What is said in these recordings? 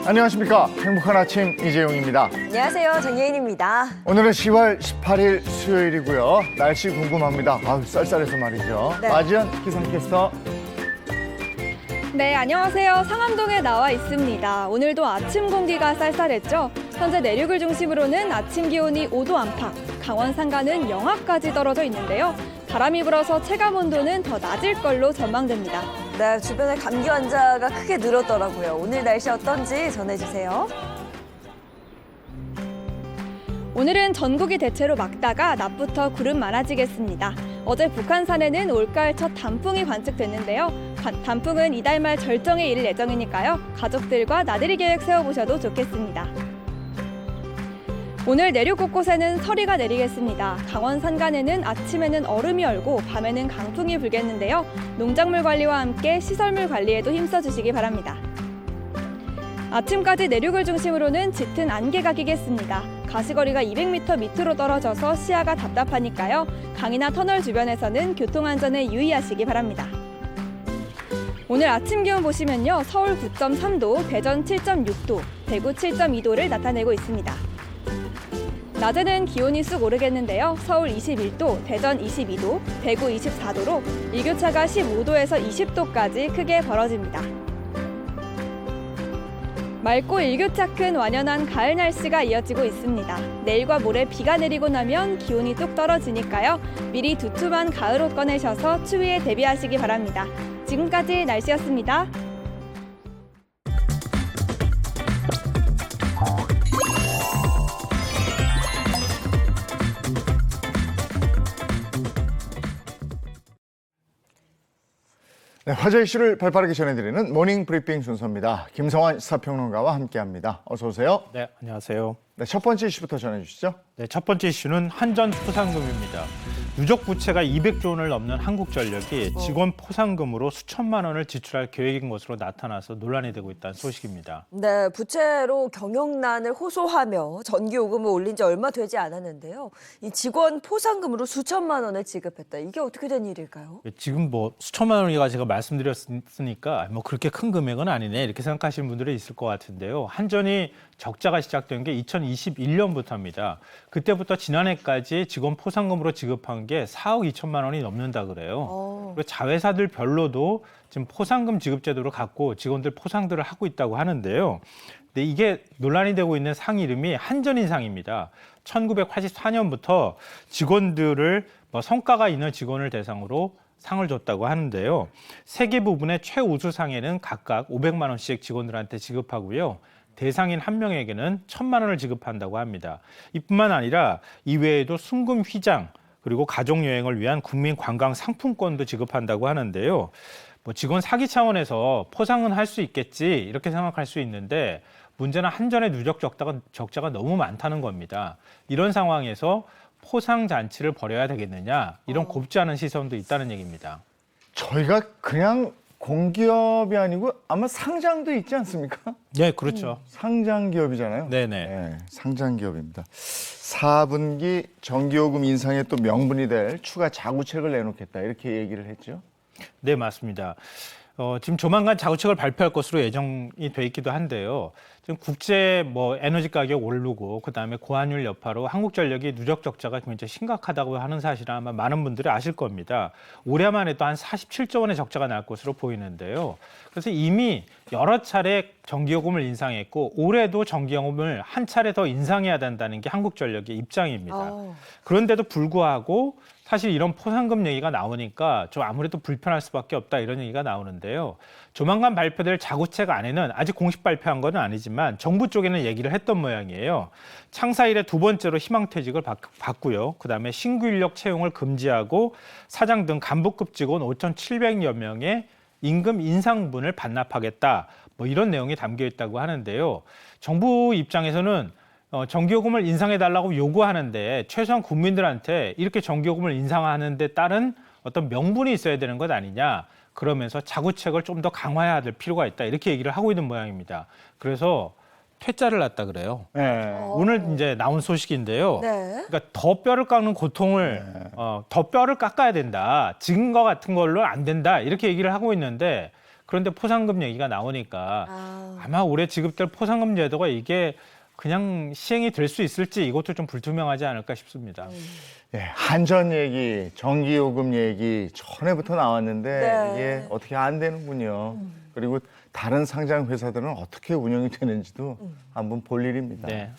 안녕하십니까. 행복한 아침 이재용입니다. 안녕하세요. 정예인입니다. 오늘은 10월 18일 수요일이고요. 날씨 궁금합니다. 아유, 쌀쌀해서 말이죠. 네. 마지연 기상캐스터. 네, 안녕하세요. 상암동에 나와 있습니다. 오늘도 아침 공기가 쌀쌀했죠. 현재 내륙을 중심으로는 아침 기온이 5도 안팎, 강원 산간은 영하까지 떨어져 있는데요. 바람이 불어서 체감 온도는 더 낮을 걸로 전망됩니다. 네, 주변에 감기 환자가 크게 늘었더라고요. 오늘 날씨 어떤지 전해주세요. 오늘은 전국이 대체로 맑다가 낮부터 구름 많아지겠습니다. 어제 북한산에는 올가을 첫 단풍이 관측됐는데요. 단풍은 이달 말 절정에 이를 예정이니까요. 가족들과 나들이 계획 세워보셔도 좋겠습니다. 오늘 내륙 곳곳에는 서리가 내리겠습니다. 강원 산간에는 아침에는 얼음이 얼고 밤에는 강풍이 불겠는데요. 농작물 관리와 함께 시설물 관리에도 힘써주시기 바랍니다. 아침까지 내륙을 중심으로는 짙은 안개가 끼겠습니다. 가시거리가 200m 밑으로 떨어져서 시야가 답답하니까요. 강이나 터널 주변에서는 교통안전에 유의하시기 바랍니다. 오늘 아침 기온 보시면요. 서울 9.3도, 대전 7.6도, 대구 7.2도를 나타내고 있습니다. 낮에는 기온이 쑥 오르겠는데요. 서울 21도, 대전 22도, 대구 24도로 일교차가 15도에서 20도까지 크게 벌어집니다. 맑고 일교차 큰 완연한 가을 날씨가 이어지고 있습니다. 내일과 모레 비가 내리고 나면 기온이 뚝 떨어지니까요. 미리 두툼한 가을옷 꺼내셔서 추위에 대비하시기 바랍니다. 지금까지 날씨였습니다. 네, 화제 이슈를 발빠르게 전해드리는 모닝 브리핑 순서입니다. 김성환 시사평론가와 함께합니다. 어서 오세요. 네, 안녕하세요. 네, 첫 번째 이슈부터 전해주시죠. 네, 첫 번째 이슈는 한전 포상금입니다. 누적 부채가 200조 원을 넘는 한국전력이 직원 포상금으로 수천만 원을 지출할 계획인 것으로 나타나서 논란이 되고 있다는 소식입니다. 네, 부채로 경영난을 호소하며 전기요금을 올린 지 얼마 되지 않았는데요. 이 직원 포상금으로 수천만 원을 지급했다. 이게 어떻게 된 일일까요? 지금 뭐 수천만 원이가 제가 말씀드렸으니까 뭐 그렇게 큰 금액은 아니네 이렇게 생각하시는 분들이 있을 것 같은데요. 한전이 적자가 시작된 게 2021년부터입니다. 그때부터 지난해까지 직원 포상금으로 지급한 게 4억 2천만 원이 넘는다 그래요. 그리고 자회사들 별로도 지금 포상금 지급 제도를 갖고 직원들 포상들을 하고 있다고 하는데요. 근데 이게 논란이 되고 있는 상 이름이 한전인상입니다. 1984년부터 직원들을 성과가 있는 직원을 대상으로 상을 줬다고 하는데요. 세 개 부분의 최우수상에는 각각 500만 원씩 직원들한테 지급하고요. 대상인 한 명에게는 1,000만 원을 지급한다고 합니다. 이뿐만 아니라 이외에도 순금 휘장 그리고 가족여행을 위한 국민 관광 상품권도 지급한다고 하는데요. 뭐 직원 사기 차원에서 포상은 할 수 있겠지 이렇게 생각할 수 있는데 문제는 한전의 누적 적자가 너무 많다는 겁니다. 이런 상황에서 포상 잔치를 벌여야 되겠느냐 이런 곱지 않은 시선도 있다는 얘기입니다. 저희가 그냥 공기업이 아니고 아마 상장도 있지 않습니까? 네, 그렇죠. 상장기업이잖아요. 네네. 네, 상장기업입니다. 4분기 전기요금 인상의 또 명분이 될 추가 자구책을 내놓겠다 이렇게 얘기를 했죠. 네, 맞습니다. 지금 조만간 자구책을 발표할 것으로 예정이 돼 있기도 한데요. 지금 국제 에너지 가격 오르고 그다음에 고환율 여파로 한국전력이 누적 적자가 굉장히 심각하다고 하는 사실은 아마 많은 분들이 아실 겁니다. 올해만 해도 한 47조 원의 적자가 날 것으로 보이는데요. 그래서 이미 여러 차례 전기요금을 인상했고 올해도 전기요금을 한 차례 더 인상해야 된다는 게 한국전력의 입장입니다. 그런데도 불구하고 사실 이런 포상금 얘기가 나오니까 좀 아무래도 불편할 수밖에 없다 이런 얘기가 나오는데요. 조만간 발표될 자구책 안에는 아직 공식 발표한 건 아니지만 정부 쪽에는 얘기를 했던 모양이에요. 창사 이래 두 번째로 희망퇴직을 받고요. 그다음에 신규 인력 채용을 금지하고 사장 등 간부급 직원 5,700여 명의 임금 인상분을 반납하겠다. 이런 내용이 담겨 있다고 하는데요. 정부 입장에서는 전기요금을 인상해달라고 요구하는데 최소한 국민들한테 이렇게 전기요금을 인상하는 데 따른 어떤 명분이 있어야 되는 것 아니냐. 그러면서 자구책을 좀 더 강화해야 될 필요가 있다. 이렇게 얘기를 하고 있는 모양입니다. 그래서 퇴짜를 놨다 그래요. 네. 오늘 이제 나온 소식인데요. 네. 그러니까 더 뼈를 깎는 고통을 더 뼈를 깎아야 된다. 증거 같은 걸로 안 된다. 이렇게 얘기를 하고 있는데 그런데 포상금 얘기가 나오니까 아마 올해 지급될 포상금 제도가 이게 그냥 시행이 될 수 있을지 이것도 좀 불투명하지 않을까 싶습니다. 예, 한전 얘기, 전기요금 얘기 전에부터 나왔는데 네. 이게 어떻게 안 되는군요. 그리고 다른 상장 회사들은 어떻게 운영이 되는지도 한번 볼 일입니다. 네.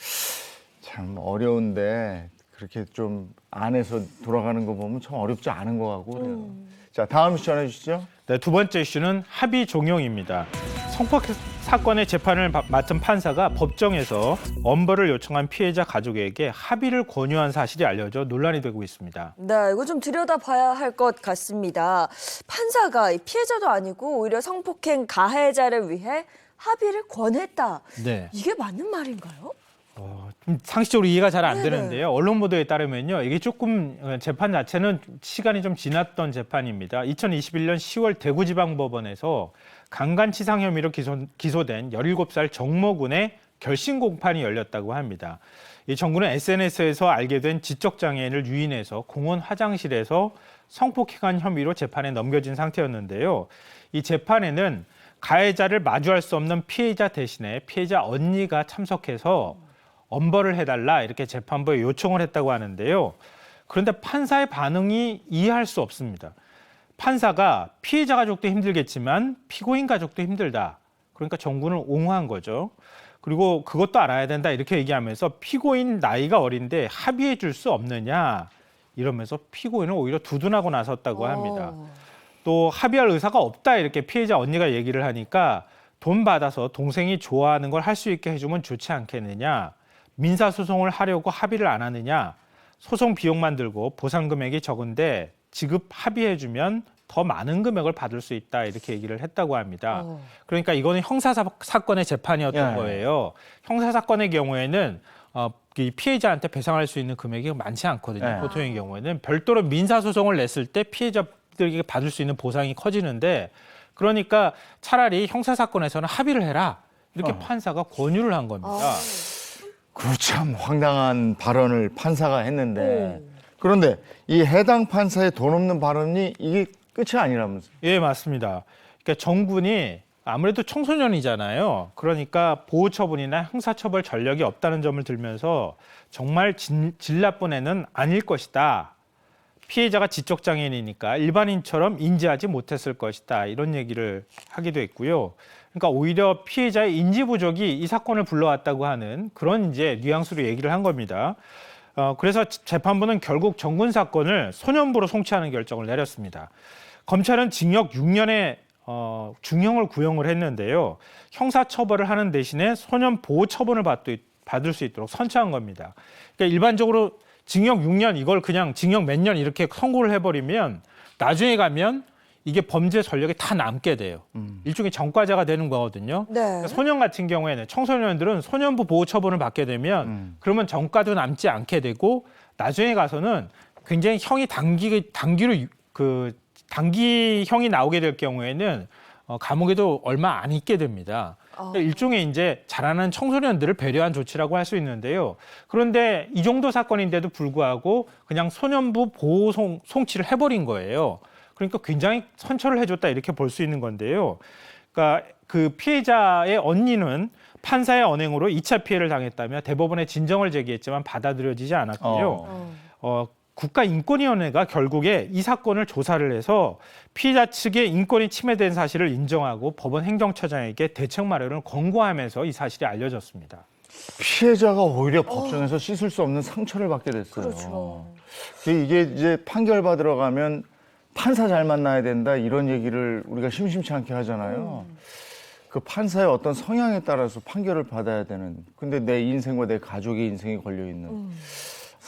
참 어려운데 그렇게 좀 안에서 돌아가는 거 보면 참 어렵지 않은 것 같고 그래요. 자, 다음 시 전해 주시죠. 네, 두 번째 이슈는 합의 종용입니다. 성폭 사건의 재판을 맡은 판사가 법정에서 엄벌을 요청한 피해자 가족에게 합의를 권유한 사실이 알려져 논란이 되고 있습니다. 네, 이거 좀 들여다봐야 할 것 같습니다. 판사가 이 피해자도 아니고 오히려 성폭행 가해자를 위해 합의를 권했다. 네. 이게 맞는 말인가요? 좀 상식적으로 이해가 잘 안 네네. 되는데요. 언론 보도에 따르면요. 이게 조금 재판 자체는 시간이 좀 지났던 재판입니다. 2021년 10월 대구지방법원에서 강간치상 혐의로 기소된 17살 정모 군의 결심 공판이 열렸다고 합니다. 이 정군은 SNS에서 알게 된 지적장애인을 유인해서 공원 화장실에서 성폭행한 혐의로 재판에 넘겨진 상태였는데요. 이 재판에는 가해자를 마주할 수 없는 피해자 대신에 피해자 언니가 참석해서 엄벌을 해달라 이렇게 재판부에 요청을 했다고 하는데요. 그런데 판사의 반응이 이해할 수 없습니다. 판사가 피해자 가족도 힘들겠지만 피고인 가족도 힘들다. 그러니까 정군을 옹호한 거죠. 그리고 그것도 알아야 된다 이렇게 얘기하면서 피고인 나이가 어린데 합의해 줄 수 없느냐 이러면서 피고인을 오히려 두둔하고 나섰다고 합니다. 또 합의할 의사가 없다 이렇게 피해자 언니가 얘기를 하니까 돈 받아서 동생이 좋아하는 걸 할 수 있게 해주면 좋지 않겠느냐. 민사소송을 하려고 합의를 안 하느냐. 소송 비용만 들고 보상 금액이 적은데 지급 합의해주면 더 많은 금액을 받을 수 있다 이렇게 얘기를 했다고 합니다. 그러니까 이거는 형사사건의 재판이었던 예. 거예요. 형사사건의 경우에는 이 피해자한테 배상할 수 있는 금액이 많지 않거든요. 예. 보통의 경우에는 별도로 민사소송을 냈을 때 피해자들에게 받을 수 있는 보상이 커지는데 그러니까 차라리 형사사건에서는 합의를 해라 이렇게 판사가 권유를 한 겁니다. 그 참 황당한 발언을 판사가 했는데 그런데 이 해당 판사의 돈 없는 발언이 이게 끝이 아니라면서요. 예, 맞습니다. 그러니까 정군이 아무래도 청소년이잖아요. 그러니까 보호처분이나 형사처벌 전력이 없다는 점을 들면서 정말 질 나쁜 애는 아닐 것이다. 피해자가 지적장애인이니까 일반인처럼 인지하지 못했을 것이다. 이런 얘기를 하기도 했고요. 그러니까 오히려 피해자의 인지 부족이 이 사건을 불러왔다고 하는 그런 이제 뉘앙스로 얘기를 한 겁니다. 그래서 재판부는 결국 정군 사건을 소년부로 송치하는 결정을 내렸습니다. 검찰은 징역 6년의 중형을 구형을 했는데요. 형사처벌을 하는 대신에 소년 보호 처분을 받을 수 있도록 선처한 겁니다. 그러니까 일반적으로 징역 6년 이걸 그냥 징역 몇 년 이렇게 선고를 해버리면 나중에 가면 이게 범죄 전력이 다 남게 돼요. 일종의 전과자가 되는 거거든요. 네. 그러니까 소년 같은 경우에는 청소년들은 소년부 보호 처분을 받게 되면 그러면 전과도 남지 않게 되고 나중에 가서는 굉장히 형이 단기형이 나오게 될 경우에는 감옥에도 얼마 안 있게 됩니다. 그러니까 일종의 이제 자라는 청소년들을 배려한 조치라고 할 수 있는데요. 그런데 이 정도 사건인데도 불구하고 그냥 소년부 보호 송치를 해버린 거예요. 그러니까 굉장히 선처를 해줬다 이렇게 볼 수 있는 건데요. 그러니까 그 피해자의 언니는 판사의 언행으로 2차 피해를 당했다며 대법원에 진정을 제기했지만 받아들여지지 않았고요. 국가인권위원회가 결국에 이 사건을 조사를 해서 피해자 측의 인권이 침해된 사실을 인정하고 법원 행정처장에게 대책 마련을 권고하면서 이 사실이 알려졌습니다. 피해자가 오히려 법정에서 씻을 수 없는 상처를 받게 됐어요. 그렇죠. 이게 이제 판결 받으러 가면 판사 잘 만나야 된다 이런 얘기를 우리가 심심치 않게 하잖아요. 그 판사의 어떤 성향에 따라서 판결을 받아야 되는. 근데 내 인생과 내 가족의 인생이 걸려 있는.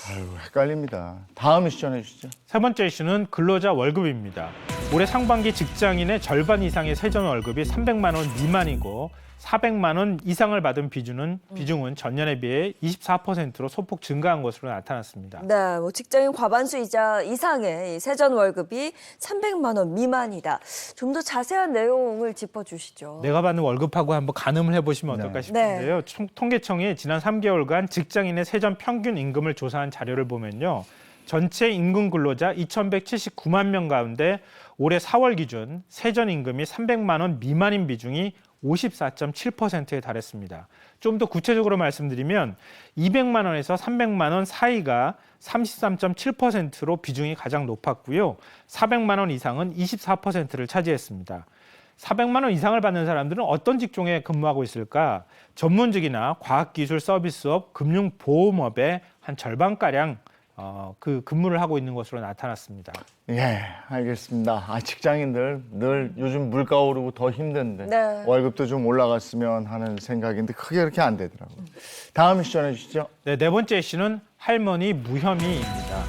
아유, 헷갈립니다. 다음 이슈 전해 주시죠. 세 번째 이슈는 근로자 월급입니다. 올해 상반기 직장인의 절반 이상의 세전 월급이 300만 원 미만이고 400만 원 이상을 받은 비중은 전년에 비해 24%로 소폭 증가한 것으로 나타났습니다. 네, 뭐 직장인 과반수 이자 이상의 이 세전 월급이 300만 원 미만이다. 좀 더 자세한 내용을 짚어주시죠. 내가 받는 월급하고 한번 가늠을 해보시면 어떨까 네. 싶은데요. 통계청이 지난 3개월간 직장인의 세전 평균 임금을 조사한 자료를 보면요. 전체 임금 근로자 2,179만 명 가운데 올해 4월 기준 세전 임금이 300만 원 미만인 비중이 54.7%에 달했습니다. 좀 더 구체적으로 말씀드리면 200만 원에서 300만 원 사이가 33.7%로 비중이 가장 높았고요. 400만 원 이상은 24%를 차지했습니다. 400만 원 이상을 받는 사람들은 어떤 직종에 근무하고 있을까? 전문직이나 과학기술 서비스업, 금융보험업의 한 절반가량 그 근무를 하고 있는 것으로 나타났습니다. 예, 알겠습니다. 직장인들 늘 요즘 물가 오르고 더 힘든데 네. 월급도 좀 올라갔으면 하는 생각인데 크게 그렇게 안 되더라고요. 다음 이슈 전해주시죠. 네, 네 번째 이슈는 할머니 무혐의입니다.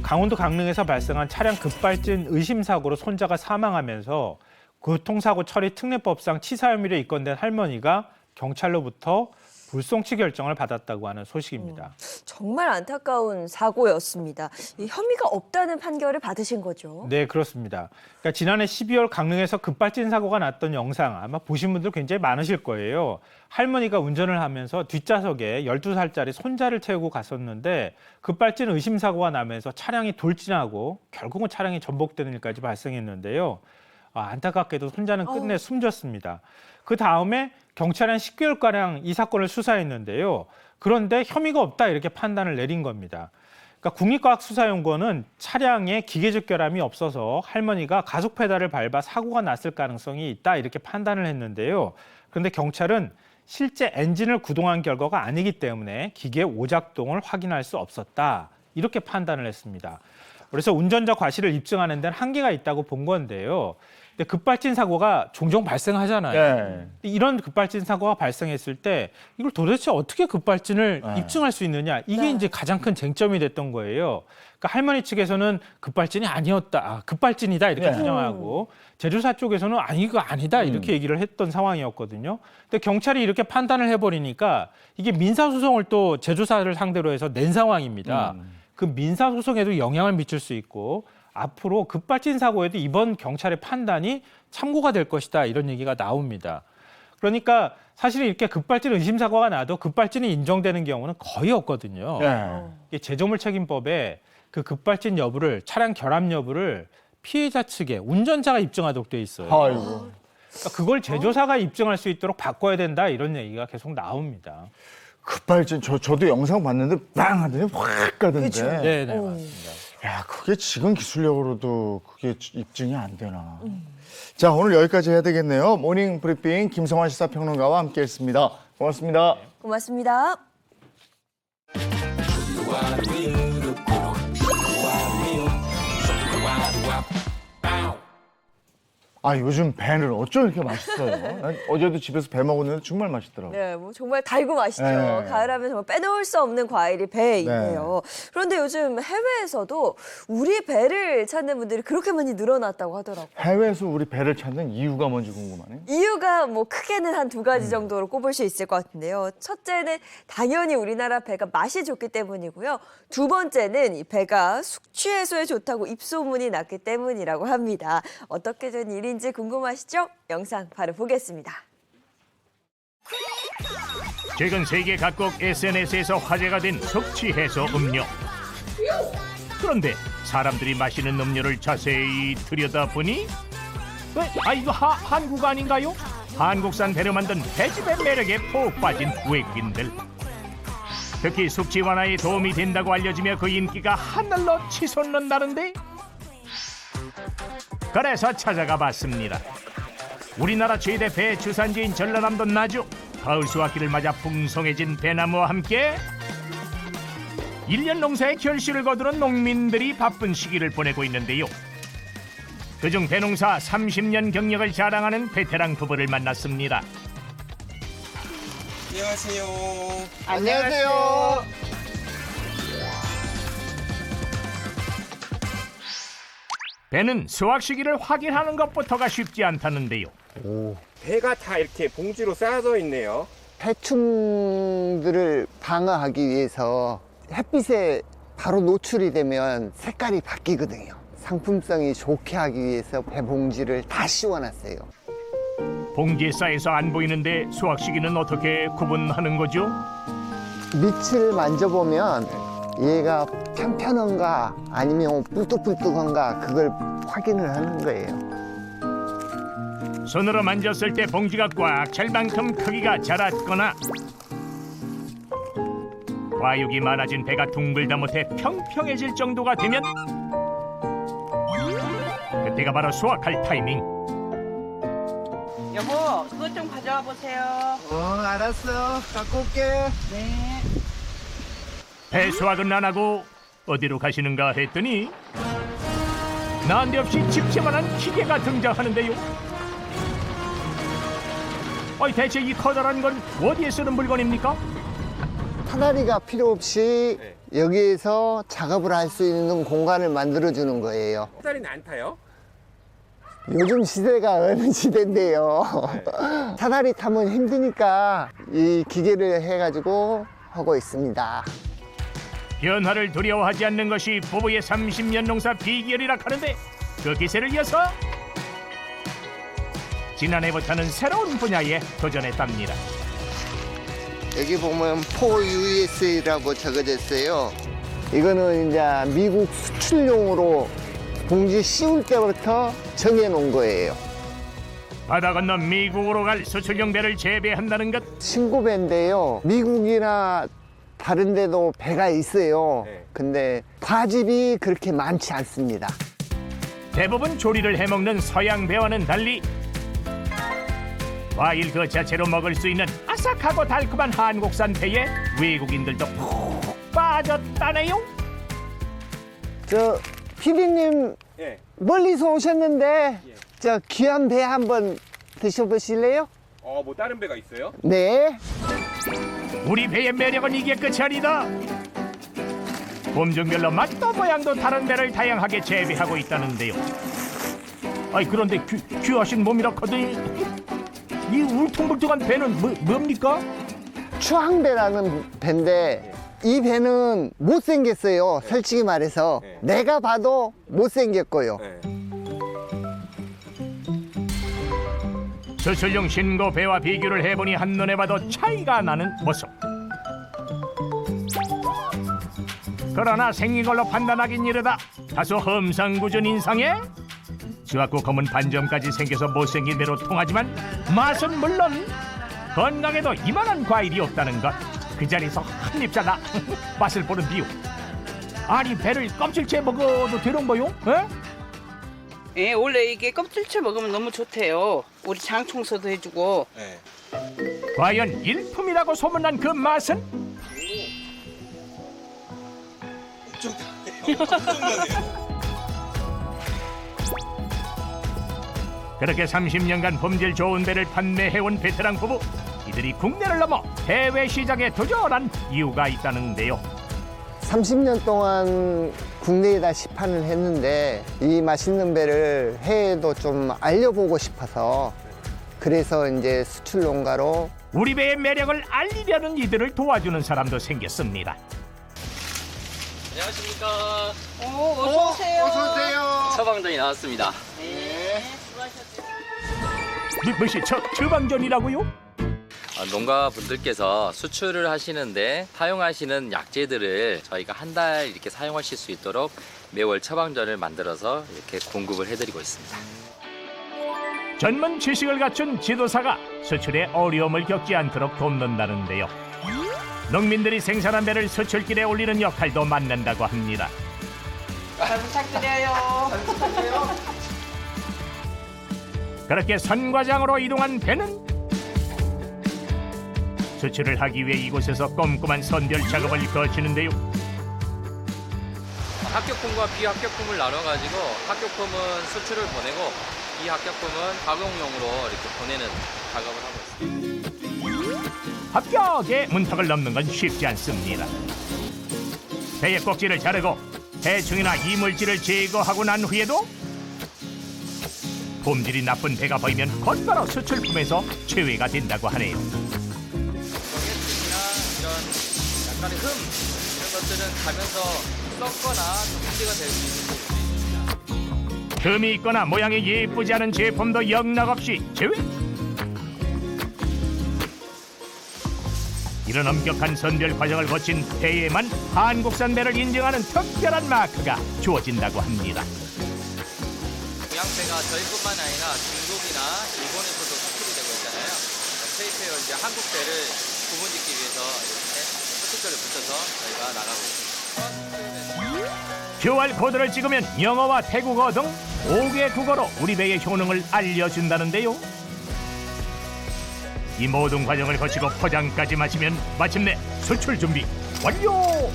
강원도 강릉에서 발생한 차량 급발진 의심 사고로 손자가 사망하면서 교통사고 처리 특례법상 치사 혐의로 입건된 할머니가 경찰로부터 불송치 결정을 받았다고 하는 소식입니다. 정말 안타까운 사고였습니다. 이 혐의가 없다는 판결을 받으신 거죠. 네, 그렇습니다. 그러니까 지난해 12월 강릉에서 급발진 사고가 났던 영상 아마 보신 분들 굉장히 많으실 거예요. 할머니가 운전을 하면서 뒷좌석에 12살짜리 손자를 태우고 갔었는데 급발진 의심 사고가 나면서 차량이 돌진하고 결국은 차량이 전복되는 일까지 발생했는데요. 안타깝게도 손자는 끝내 숨졌습니다. 그 다음에 경찰은 10개월가량 이 사건을 수사했는데요. 그런데 혐의가 없다 이렇게 판단을 내린 겁니다. 그러니까 국립과학수사연구원은 차량에 기계적 결함이 없어서 할머니가 가속 페달을 밟아 사고가 났을 가능성이 있다 이렇게 판단을 했는데요. 그런데 경찰은 실제 엔진을 구동한 결과가 아니기 때문에 기계 오작동을 확인할 수 없었다 이렇게 판단을 했습니다. 그래서 운전자 과실을 입증하는 데는 한계가 있다고 본 건데요. 근데 급발진 사고가 종종 발생하잖아요. 네. 이런 급발진 사고가 발생했을 때 이걸 도대체 어떻게 급발진을 네. 입증할 수 있느냐 이게 네. 이제 가장 큰 쟁점이 됐던 거예요. 그러니까 할머니 측에서는 급발진이 아니었다, 급발진이다 이렇게 네. 주장하고 제조사 쪽에서는 아니 이거 아니다 이렇게 얘기를 했던 상황이었거든요. 근데 경찰이 이렇게 판단을 해버리니까 이게 민사소송을 또 제조사를 상대로 해서 낸 상황입니다. 그 민사소송에도 영향을 미칠 수 있고 앞으로 급발진 사고에도 이번 경찰의 판단이 참고가 될 것이다 이런 얘기가 나옵니다. 그러니까 사실 이렇게 급발진 의심 사고가 나도 급발진이 인정되는 경우는 거의 없거든요. 네. 이게 제조물 책임법에 그 급발진 여부를 차량 결함 여부를 피해자 측에 운전자가 입증하도록 돼 있어요. 아이고. 그러니까 그걸 제조사가 입증할 수 있도록 바꿔야 된다 이런 얘기가 계속 나옵니다. 급발진 저도 영상 봤는데 빵 하더니 확 가던데. 그쵸. 네, 네, 맞습니다. 야, 그게 지금 기술력으로도 그게 입증이 안 되나. 자, 오늘 여기까지 해야 되겠네요. 모닝 브리핑 김성환 시사평론가와 함께했습니다. 고맙습니다. 고맙습니다. 요즘 배는 어쩜 이렇게 맛있어요? 난 어제도 집에서 배 먹었는데 정말 맛있더라고요. 네, 뭐 정말 달고 맛있죠. 네. 가을하면 정말 빼놓을 수 없는 과일이 배이네요. 그런데 요즘 해외에서도 우리 배를 찾는 분들이 그렇게 많이 늘어났다고 하더라고요. 해외에서 우리 배를 찾는 이유가 뭔지 궁금하네요. 이유가 뭐 크게는 한 두 가지 정도로 꼽을 수 있을 것 같은데요. 첫째는 당연히 우리나라 배가 맛이 좋기 때문이고요. 두 번째는 이 배가 숙취 해소에 좋다고 입소문이 났기 때문이라고 합니다. 어떻게 된 일인지 궁금하시죠? 영상 바로 보겠습니다. 최근 세계 각국 SNS에서 화제가 된 숙취 해소 음료. 그런데 사람들이 마시는 음료를 자세히 들여다보니 이거 한국 아닌가요? 한국산 배로 만든 배즙의 매력에 푹 빠진 외국인들. 특히 숙취 완화에 도움이 된다고 알려지며 그 인기가 하늘로 치솟는다는데. 그래서 찾아가 봤습니다. 우리나라 최대 배 주산지인 전라남도 나주. 가을 수확기를 맞아 풍성해진 배나무와 함께 1년 농사의 결실을 거두는 농민들이 바쁜 시기를 보내고 있는데요. 그중 배농사 30년 경력을 자랑하는 베테랑 부부를 만났습니다. 안녕하세요. 안녕하세요. 배는 수확 시기를 확인하는 것부터가 쉽지 않다는데요. 배가 다 이렇게 봉지로 쌓여져 있네요. 해충들을 방어하기 위해서 햇빛에 바로 노출이 되면 색깔이 바뀌거든요. 상품성이 좋게 하기 위해서 배 봉지를 다 씌워놨어요. 봉지에 쌓여서 안 보이는데 수확 시기는 어떻게 구분하는 거죠? 밑을 만져보면 얘가 편편한가 아니면 뿔뚝뿔뚝한가 그걸 확인을 하는 거예요. 손으로 만졌을 때 봉지가 꽉 찰 만큼 크기가 자랐거나 과육이 많아진 배가 둥글다 못해 평평해질 정도가 되면 그때가 바로 수확할 타이밍. 여보, 그것 좀 가져와 보세요. 알았어. 갖고 올게. 네. 배 수확은 안 하고 어디로 가시는가 했더니 난데없이 집채만한 기계가 등장하는데요. 대체 이 커다란 건 어디에 쓰는 물건입니까? 사다리가 필요 없이 여기에서 작업을 할 수 있는 공간을 만들어주는 거예요. 사다리는 안 타요? 요즘 시대가 어느 시대인데요. 사다리 타면 힘드니까 이 기계를 해가지고 하고 있습니다. 변화를 두려워하지 않는 것이 부부의 30년 농사 비결이라 하는데 그 기세를 이어서 지난해부터는 새로운 분야에 도전했답니다. 여기 보면 4USA라고 적어져 있어요. 이거는 이제 미국 수출용으로 봉지 씌울 때부터 정해놓은 거예요. 바다 건너 미국으로 갈 수출용 배를 재배한다는 것. 신고배인데요. 미국이나 다른 데도 배가 있어요. 네. 근데 과즙이 그렇게 많지 않습니다. 대부분 조리를 해먹는 서양 배와는 달리 과일 그 자체로 먹을 수 있는 아삭하고 달콤한 한국산 배에 외국인들도 푹 빠졌다네요. 저 피디님 예. 멀리서 오셨는데 저 귀한 배 한번 드셔보실래요? 뭐 다른 배가 있어요? 네. 우리 배의 매력은 이게 끝이 아니다. 품종별로 맛도 모양도 다른 배를 다양하게 재배하고 있다는데요. 그런데 귀하신 몸이라 하더니 이 울퉁불퉁한 배는 뭡니까? 추항배라는 배인데 이 배는 못생겼어요. 솔직히 말해서 네. 내가 봐도 못생겼고요. 수출용 신고 배와 비교를 해보니 한눈에 봐도 차이가 나는 모습. 그러나 생긴 걸로 판단하긴 이르다. 다소 험상궂은 인상에 쥐같고 검은 반점까지 생겨서 못생긴 배로 통하지만 맛은 물론 건강에도 이만한 과일이 없다는 것. 그 자리에서 한 입 잘라 맛을 보는 비유. 아니 배를 껍질째 먹어도 되는 거요? 예, 원래 이게 껍질째 먹으면 너무 좋대요. 우리 장 청소도 해주고. 과연 일품이라고 소문난 그 맛은? 그렇게 30년간 품질 좋은 배를 판매해온 베테랑 부부. 이들이 국내를 넘어 해외 시장에 도전한 이유가 있다는데요. 30년 동안 국내에다 시판을 했는데 이 맛있는 배를 해외에도 좀 알려보고 싶어서 그래서 이제 수출 농가로 우리 배의 매력을 알리려는 이들을 도와주는 사람도 생겼습니다. 안녕하십니까. 어서 오세요. 어서 오세요. 처방전이 나왔습니다. 무엇이 처방전이라고요? 농가분들께서 수출을 하시는데 사용하시는 약재들을 저희가 한 달 이렇게 사용하실 수 있도록 매월 처방전을 만들어서 이렇게 공급을 해드리고 있습니다. 전문 지식을 갖춘 지도사가 수출에 어려움을 겪지 않도록 돕는다는데요. 농민들이 생산한 배를 수출길에 올리는 역할도 맡는다고 합니다. 잘 부탁드려요. 그렇게 선과장으로 이동한 배는 수출을 하기 위해 이곳에서 꼼꼼한 선별 작업을 거치는데요. 합격품과 비합격품을 나눠가지고 합격품은 수출을 보내고 비합격품은 가공용으로 이렇게 보내는 작업을 하고 있습니다. 합격의 문턱을 넘는 건 쉽지 않습니다. 배의 꼭지를 자르고 해충이나 이물질을 제거하고 난 후에도 폼질이 나쁜 배가 보이면 곧바로 수출품에서 제외가 된다고 하네요. 정액균이나 이런 약간의 흠 이런 것들은 가면서 썩거나 좀 문제가 될 수 있는 부분이 있습니다. 흠이 있거나 모양이 예쁘지 않은 제품도 영락없이 제외. 이런 엄격한 선별 과정을 거친 배에만 한국산 배를 인증하는 특별한 마크가 주어진다고 합니다. 동양배가 저희뿐만 아니라 중국이나 일본에서도 수출이 되고 있잖아요. 페이페어 이제 한국 배를 구분짓기 위해서 이렇게 스티커를 붙여서 저희가 나가고 있습니다. QR 코드를 찍으면 영어와 태국어 등 5개 국어로 우리 배의 효능을 알려준다는데요. 이 모든 과정을 거치고 포장까지 마치면 마침내 수출 준비 완료!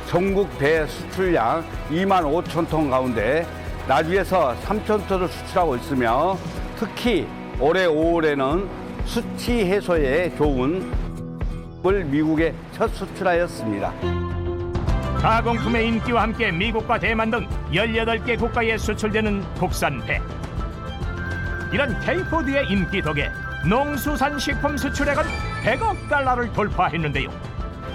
전국 배 수출량 2만 5천 톤 가운데 나주에서 3천 톤을 수출하고 있으며 특히 올해 5월에는 수치 해소에 좋은 을 미국에 첫 수출하였습니다. 가공품의 인기와 함께 미국과 대만 등 18개 국가에 수출되는 국산 배. 이런 K푸드의 인기 덕에 농수산식품 수출액은 100억 달러를 돌파했는데요.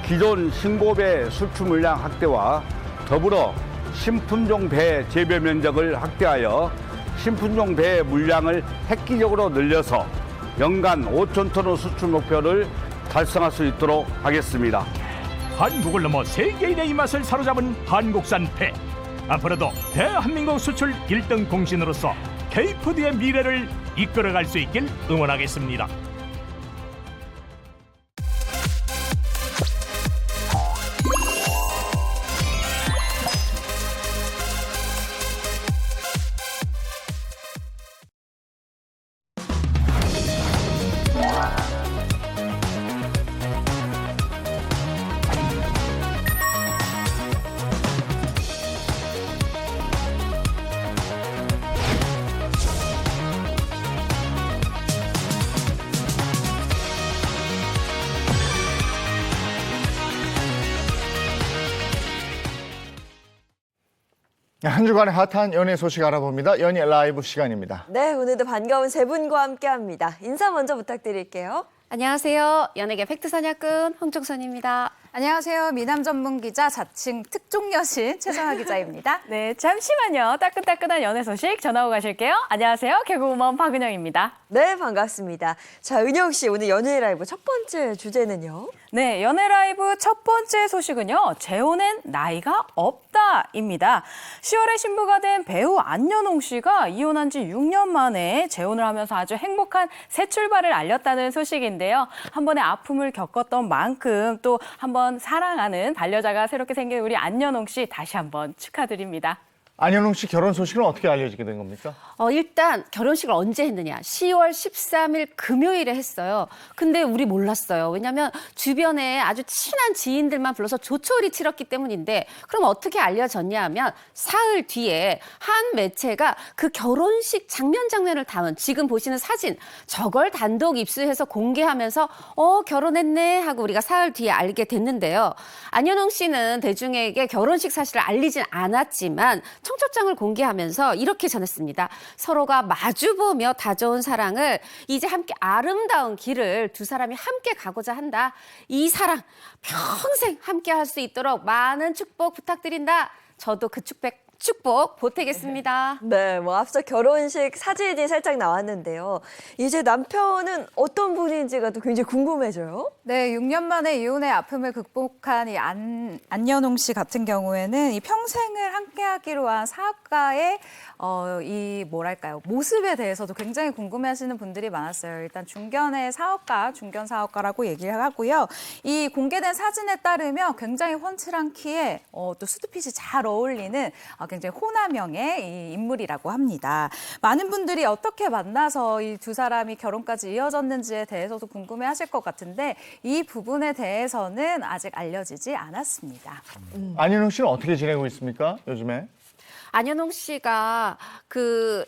기존 신고배 수출 물량 확대와 더불어 신품종 배 재배 면적을 확대하여 신품종 배 물량을 획기적으로 늘려서 연간 5천 톤의 수출 목표를 달성할 수 있도록 하겠습니다. 한국을 넘어 세계인의 입맛을 사로잡은 한국산 배. 앞으로도 대한민국 수출 1등 공신으로서 K푸드의 미래를 이끌어갈 수 있길 응원하겠습니다. 한 주간의 핫한 연예 소식 알아봅니다. 연예 라이브 시간입니다. 네, 오늘도 반가운 세 분과 함께합니다. 인사 먼저 부탁드릴게요. 안녕하세요. 연예계 팩트사냥꾼 홍종선입니다. 안녕하세요. 미남 전문 기자 자칭 특종 여신 최선아 기자입니다. 네, 잠시만요. 따끈따끈한 연애 소식 전하고 가실게요. 안녕하세요. 개그우먼 박은영입니다. 네, 반갑습니다. 자, 은영 씨, 오늘 연예 라이브 첫 번째 주제는요? 네, 연애 라이브 첫 번째 소식은요. 재혼엔 나이가 없다입니다. 10월에 신부가 된 배우 안연홍 씨가 이혼한 지 6년 만에 재혼을 하면서 아주 행복한 새 출발을 알렸다는 소식인데요. 한 번의 아픔을 겪었던 만큼 또 한 번 사랑하는 반려자가 새롭게 생긴 우리 안연홍 씨 다시 한번 축하드립니다. 안현웅 씨 결혼 소식은 어떻게 알려지게 된 겁니까? 일단 결혼식을 언제 했느냐. 10월 13일 금요일에 했어요. 근데 우리 몰랐어요. 왜냐하면 주변에 아주 친한 지인들만 불러서 조촐히 치렀기 때문인데 그럼 어떻게 알려졌냐 하면 사흘 뒤에 한 매체가 그 결혼식 장면을 담은 지금 보시는 사진 저걸 단독 입수해서 공개하면서 결혼했네 하고 우리가 사흘 뒤에 알게 됐는데요. 안현홍 씨는 대중에게 결혼식 사실을 알리진 않았지만 청첩장을 공개하면서 이렇게 전했습니다. 서로가 마주보며 다져온 사랑을 이제 함께 아름다운 길을 두 사람이 함께 가고자 한다. 이 사랑 평생 함께 할 수 있도록 많은 축복 부탁드린다. 저도 그 축복 보태겠습니다. 네, 뭐 앞서 결혼식 사진이 살짝 나왔는데요. 이제 남편은 어떤 분인지가 또 굉장히 궁금해져요. 네, 6년 만에 이혼의 아픔을 극복한 이 안연홍 씨 같은 경우에는 이 평생을 함께하기로 한 사업가의 이 뭐랄까요 모습에 대해서도 굉장히 궁금해하시는 분들이 많았어요. 일단 중견 사업가라고 얘기를 하고요. 이 공개된 사진에 따르면 굉장히 훤칠한 키에 또 수트핏이 잘 어울리는 굉장히 호남형의 이 인물이라고 합니다. 많은 분들이 어떻게 만나서 이 두 사람이 결혼까지 이어졌는지에 대해서도 궁금해하실 것 같은데 이 부분에 대해서는 아직 알려지지 않았습니다. 안현웅 씨는 어떻게 지내고 있습니까? 요즘에? 안현홍 씨가 그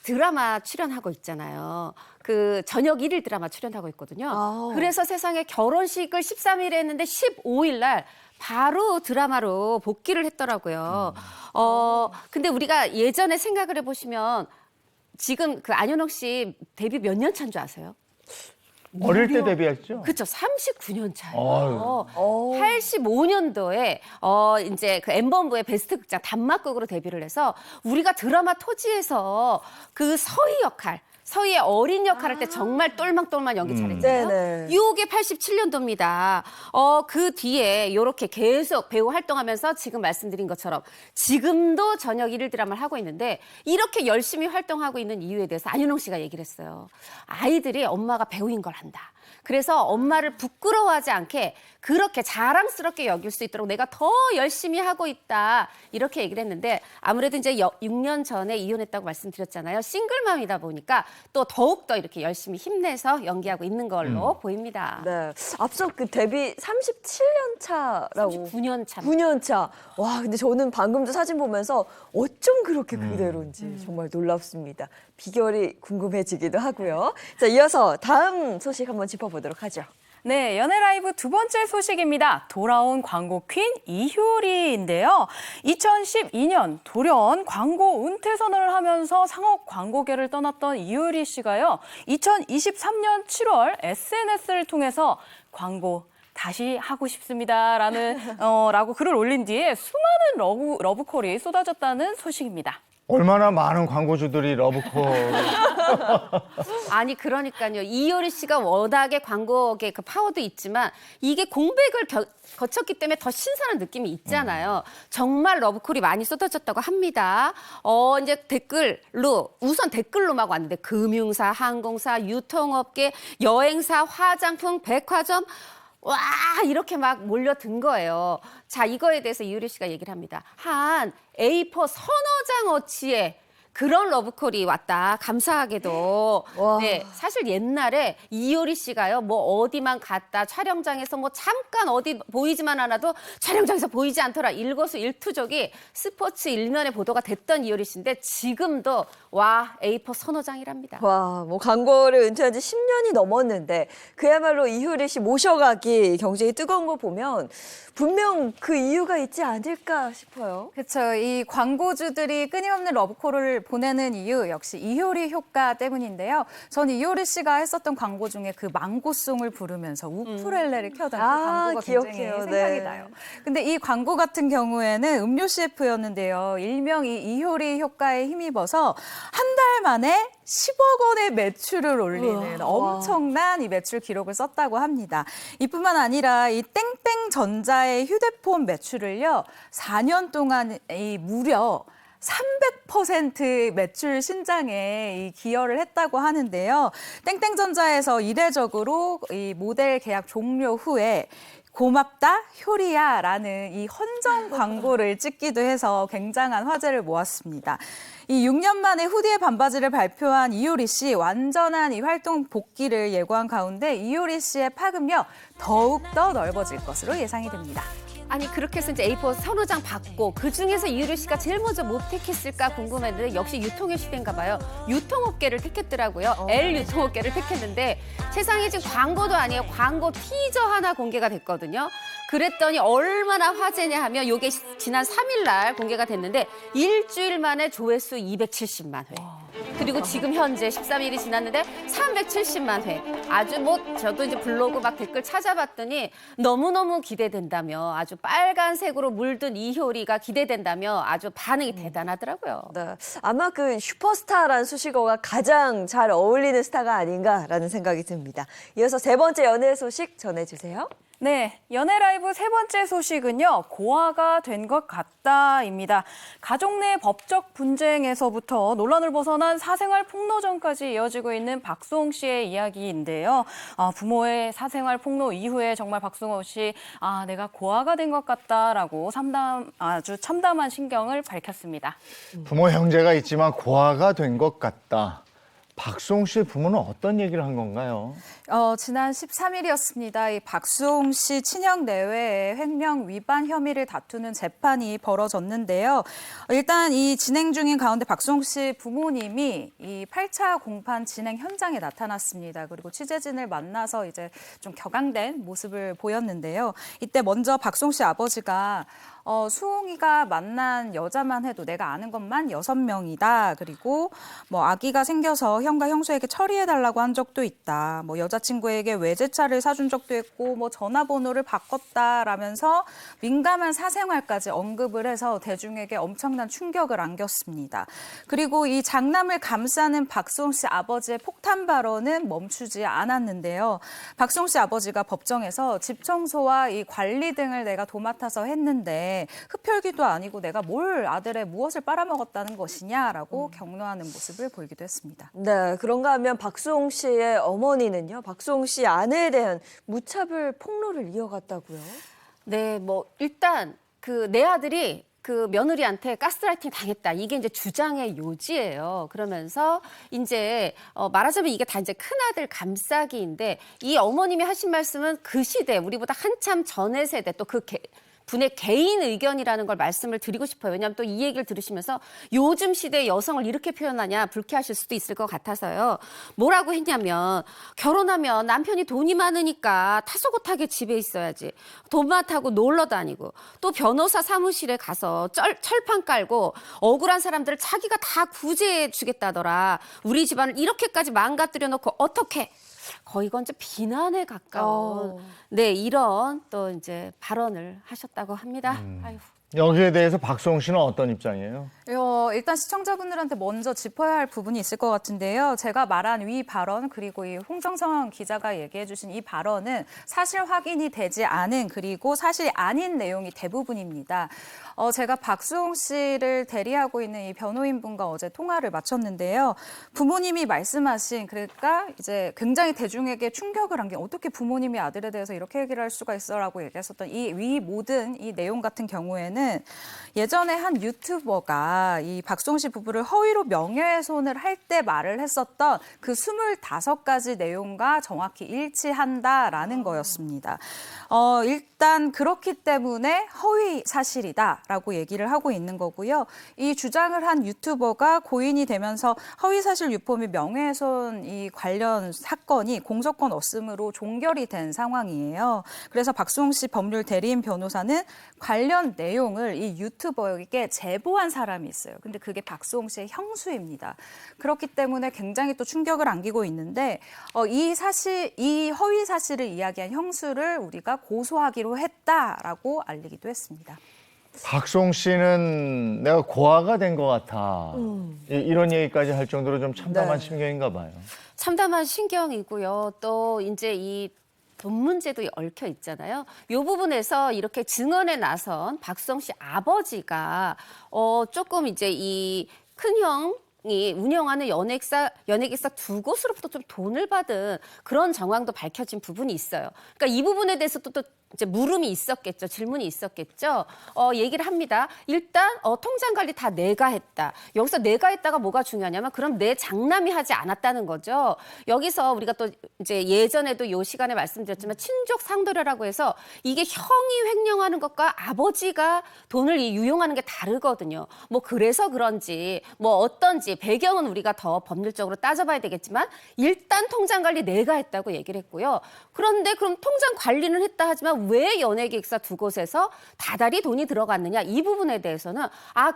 드라마 출연하고 있잖아요. 그 저녁 1일 드라마 출연하고 있거든요. 그래서 세상에 결혼식을 13일에 했는데 15일 날 바로 드라마로 복귀를 했더라고요. 근데 우리가 예전에 생각을 해보시면 지금 그 안현옥 씨 데뷔 몇 년 차인 줄 아세요? 어릴 때 데뷔했죠? 그렇죠. 39년 차예요. 85년도에 이제 그 M본부의 베스트 극장 단막극으로 데뷔를 해서 우리가 드라마 토지에서 그 서희 역할, 서희의 어린 역할 할 때 정말 똘망똘망 연기 잘했잖아요. 네네. 요게 87년도입니다. 그 뒤에 이렇게 계속 배우 활동하면서 지금 말씀드린 것처럼 지금도 저녁 일일 드라마를 하고 있는데 이렇게 열심히 활동하고 있는 이유에 대해서 안윤홍 씨가 얘기를 했어요. 아이들이 엄마가 배우인 걸 안다. 그래서 엄마를 부끄러워하지 않게 그렇게 자랑스럽게 여길 수 있도록 내가 더 열심히 하고 있다. 이렇게 얘기를 했는데 아무래도 이제 6년 전에 이혼했다고 말씀드렸잖아요. 싱글맘이다 보니까 또 더욱더 이렇게 열심히 힘내서 연기하고 있는 걸로 보입니다. 네. 앞서 그 데뷔 37년 차라고. 39년 차. 9년 차. 와, 근데 저는 방금도 사진 보면서 어쩜 그렇게 그대로인지 정말 놀랍습니다. 비결이 궁금해지기도 하고요. 자, 이어서 다음 소식 한번 짚어보도록 하죠. 네, 연예라이브 두 번째 소식입니다. 돌아온 광고 퀸 이효리인데요. 2012년 돌연 광고 은퇴 선언을 하면서 상업 광고계를 떠났던 이효리 씨가요. 2023년 7월 SNS를 통해서 광고 다시 하고 싶습니다라는 라고 글을 올린 뒤에 수많은 러브콜이 쏟아졌다는 소식입니다. 얼마나 많은 광고주들이 러브콜. 아니 그러니까요. 이효리 씨가 워낙에 광고계 그 파워도 있지만 이게 공백을 거쳤기 때문에 더 신선한 느낌이 있잖아요. 정말 러브콜이 많이 쏟아졌다고 합니다. 이제 우선 댓글로 막 왔는데 금융사, 항공사, 유통업계, 여행사, 화장품, 백화점 와 이렇게 막 몰려든 거예요. 자 이거에 대해서 이효리 씨가 얘기를 합니다. 한 A4 서너 장 어치의 그런 러브콜이 왔다. 감사하게도. 와. 네, 사실 옛날에 이효리 씨가요. 뭐 어디만 갔다 촬영장에서 뭐 잠깐 어디 보이지만 않아도 촬영장에서 보이지 않더라. 일거수일투족이 스포츠 일면에 보도가 됐던 이효리 씨인데 지금도 와 A4 서너 장이랍니다. 와, 뭐 광고를 은퇴한 지 10년이 넘었는데 그야말로 이효리 씨 모셔가기 경쟁이 뜨거운 거 보면 분명 그 이유가 있지 않을까 싶어요. 그렇죠. 이 광고주들이 끊임없는 러브콜을 보내는 이유 역시 이효리 효과 때문인데요. 전 이효리 씨가 했었던 광고 중에 그 망고송을 부르면서 우쿨렐레를 켜던 그 광고가 굉장히 기억해요. 생각이 네. 나요. 근데 이 광고 같은 경우에는 음료 CF였는데요. 일명 이 이효리 효과에 힘입어서 한 달 만에 10억 원의 매출을 올리는 엄청난 이 매출 기록을 썼다고 합니다. 이뿐만 아니라 이 땡땡전자의 휴대폰 매출을요. 4년 동안 이 무려 300% 매출 신장에 기여를 했다고 하는데요. 땡땡전자에서 이례적으로 이 모델 계약 종료 후에 고맙다 효리야라는 이 헌정 광고를 찍기도 해서 굉장한 화제를 모았습니다. 이 6년 만에 후디의 반바지를 발표한 이효리 씨 완전한 이 활동 복귀를 예고한 가운데 이효리 씨의 파급력 더욱 더 넓어질 것으로 예상이 됩니다. 아니 그렇게 해서 이제 A4 서너 장 받고 그중에서 이효리 씨가 제일 먼저 못 택했을까 궁금했는데 역시 유통의 시대인가 봐요. 유통업계를 택했더라고요. L 유통업계를 택했는데 세상에 지금 광고도 아니에요. 광고 티저 하나 공개가 됐거든요. 그랬더니 얼마나 화제냐 하면 이게 지난 3일 날 공개가 됐는데 일주일 만에 조회수 270만 회. 그리고 지금 현재 13일이 지났는데 370만 회. 아주 뭐 저도 이제 블로그 막 댓글 찾아봤더니 너무너무 기대된다며 아주 빨간색으로 물든 이효리가 기대된다며 아주 반응이 대단하더라고요. 네. 아마 그 슈퍼스타라는 수식어가 가장 잘 어울리는 스타가 아닌가라는 생각이 듭니다. 이어서 세 번째 연예 소식 전해주세요. 네, 연예라이브 세 번째 소식은요. 고아가 된 것 같다입니다. 가족 내 법적 분쟁에서부터 논란을 벗어난 사생활 폭로전까지 이어지고 있는 박수홍 씨의 이야기인데요. 부모의 사생활 폭로 이후에 정말 박수홍 씨 내가 고아가 된 것 같다라고 아주 참담한 심경을 밝혔습니다. 부모 형제가 있지만 고아가 된 것 같다. 박수홍 씨 부모는 어떤 얘기를 한 건가요? 지난 13일이었습니다. 이 박수홍 씨 친형 내외의 횡령 위반 혐의를 다투는 재판이 벌어졌는데요. 일단 이 진행 중인 가운데 박수홍 씨 부모님이 이 8차 공판 진행 현장에 나타났습니다. 그리고 취재진을 만나서 이제 좀 격앙된 모습을 보였는데요. 이때 먼저 박수홍 씨 아버지가 수홍이가 만난 여자만 해도 내가 아는 것만 6명이다. 그리고 뭐 아기가 생겨서 형과 형수에게 처리해달라고 한 적도 있다. 뭐 여자친구에게 외제차를 사준 적도 있고 뭐 전화번호를 바꿨다라면서 민감한 사생활까지 언급을 해서 대중에게 엄청난 충격을 안겼습니다. 그리고 이 장남을 감싸는 박수홍 씨 아버지의 폭탄 발언은 멈추지 않았는데요. 박수홍 씨 아버지가 법정에서 집 청소와 이 관리 등을 내가 도맡아서 했는데 흡혈귀도 아니고 내가 뭘 아들의 무엇을 빨아먹었다는 것이냐라고 격노하는 모습을 보이기도 했습니다. 네, 그런가 하면 박수홍 씨의 어머니는요, 박수홍 씨 아내에 대한 무차별 폭로를 이어갔다고요? 네, 뭐 일단 그 내 아들이 그 며느리한테 가스라이팅 당했다. 이게 이제 주장의 요지예요. 그러면서 이제 말하자면 이게 다 이제 큰아들 감싸기인데 이 어머님이 하신 말씀은 그 시대 우리보다 한참 전의 세대 또 그 분의 개인 의견이라는 걸 말씀을 드리고 싶어요. 왜냐하면 또 이 얘기를 들으시면서 요즘 시대의 여성을 이렇게 표현하냐 불쾌하실 수도 있을 것 같아서요. 뭐라고 했냐면 결혼하면 남편이 돈이 많으니까 타소곳하게 집에 있어야지. 돈만 타고 놀러 다니고 또 변호사 사무실에 가서 철판 깔고 억울한 사람들을 자기가 다 구제해 주겠다더라. 우리 집안을 이렇게까지 망가뜨려 놓고 어떻게 거의 이건 좀 비난에 가까운 네 이런 또 이제 발언을 하셨다고 합니다. 아유. 여기에 대해서 박수홍 씨는 어떤 입장이에요? 일단 시청자분들한테 먼저 짚어야 할 부분이 있을 것 같은데요. 제가 말한 위 발언 그리고 이 홍정성 기자가 얘기해 주신 이 발언은 사실 확인이 되지 않은 그리고 사실이 아닌 내용이 대부분입니다. 제가 박수홍 씨를 대리하고 있는 이 변호인분과 어제 통화를 마쳤는데요. 부모님이 말씀하신 그러니까 이제 굉장히 대중에게 충격을 한 게 어떻게 부모님이 아들에 대해서 이렇게 얘기를 할 수가 있어라고 얘기했었던 이 위 모든 이 내용 같은 경우에는 예전에 한 유튜버가 이 박수홍 씨 부부를 허위로 명예훼손을 할 때 말을 했었던 그 25가지 내용과 정확히 일치한다라는 거였습니다. 일단 그렇기 때문에 허위 사실이다라고 얘기를 하고 있는 거고요. 이 주장을 한 유튜버가 고인이 되면서 허위 사실 유포 및 명예훼손 이 관련 사건이 공소권 없음으로 종결이 된 상황이에요. 그래서 박수홍 씨 법률 대리인 변호사는 관련 내용을 이 유튜버에게 제보한 사람이 있어요. 근데 그게 박수홍 씨의 형수입니다. 그렇기 때문에 굉장히 또 충격을 안기고 있는데 이 허위 사실을 이야기한 형수를 우리가 고소하기로 했다라고 알리기도 했습니다. 박수홍 씨는 내가 고아가 된 것 같아. 이런 얘기까지 할 정도로 좀 참담한 심경인가 봐요. 참담한 신경이고요. 또 이제 이 돈 문제도 얽혀 있잖아요. 이 부분에서 이렇게 증언에 나선 박수홍 씨 아버지가 조금 이제 이 큰형이 운영하는 연예기사 두 곳으로부터 좀 돈을 받은 그런 정황도 밝혀진 부분이 있어요. 그러니까 이 부분에 대해서 또 이제 물음이 있었겠죠. 질문이 있었겠죠. 얘기를 합니다. 일단 통장 관리 다 내가 했다. 여기서 내가 했다가 뭐가 중요하냐면 그럼 내 장남이 하지 않았다는 거죠. 여기서 우리가 또 이제 예전에도 요 시간에 말씀드렸지만 친족 상도례라고 해서 이게 형이 횡령하는 것과 아버지가 돈을 유용하는 게 다르거든요. 뭐 그래서 그런지 뭐 어떤지 배경은 우리가 더 법률적으로 따져봐야 되겠지만 일단 통장 관리 내가 했다고 얘기를 했고요. 그런데 그럼 통장 관리는 했다 하지만 왜 연예기획사 두 곳에서 다달이 돈이 들어갔느냐 이 부분에 대해서는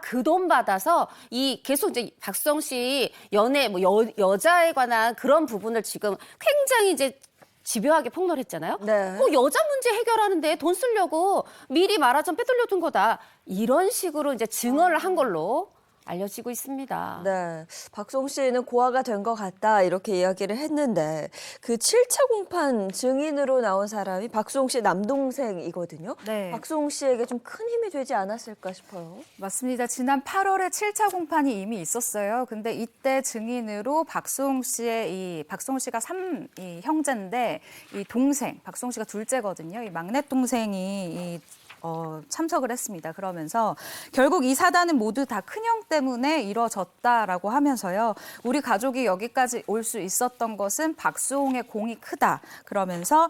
그 돈 받아서 이 계속 이제 박수홍 씨 연애 뭐 여자에 관한 그런 부분을 지금 굉장히 이제 집요하게 폭로를 했잖아요. 네. 여자 문제 해결하는데 돈 쓰려고 미리 말하자면 빼돌려둔 거다. 이런 식으로 이제 증언을 한 걸로 알려지고 있습니다. 네, 박수홍 씨는 고아가 된 것 같다 이렇게 이야기를 했는데 그 7차 공판 증인으로 나온 사람이 박수홍 씨 남동생이거든요. 네. 박수홍 씨에게 좀 큰 힘이 되지 않았을까 싶어요. 맞습니다. 지난 8월에 7차 공판이 이미 있었어요. 근데 이때 증인으로 박수홍 씨가 이 형제인데 이 동생, 박수홍 씨가 둘째거든요. 이 막내 동생이 이 참석을 했습니다. 그러면서 결국 이 사단은 모두 다 큰형 때문에 이뤄졌다라고 하면서요. 우리 가족이 여기까지 올 수 있었던 것은 박수홍의 공이 크다. 그러면서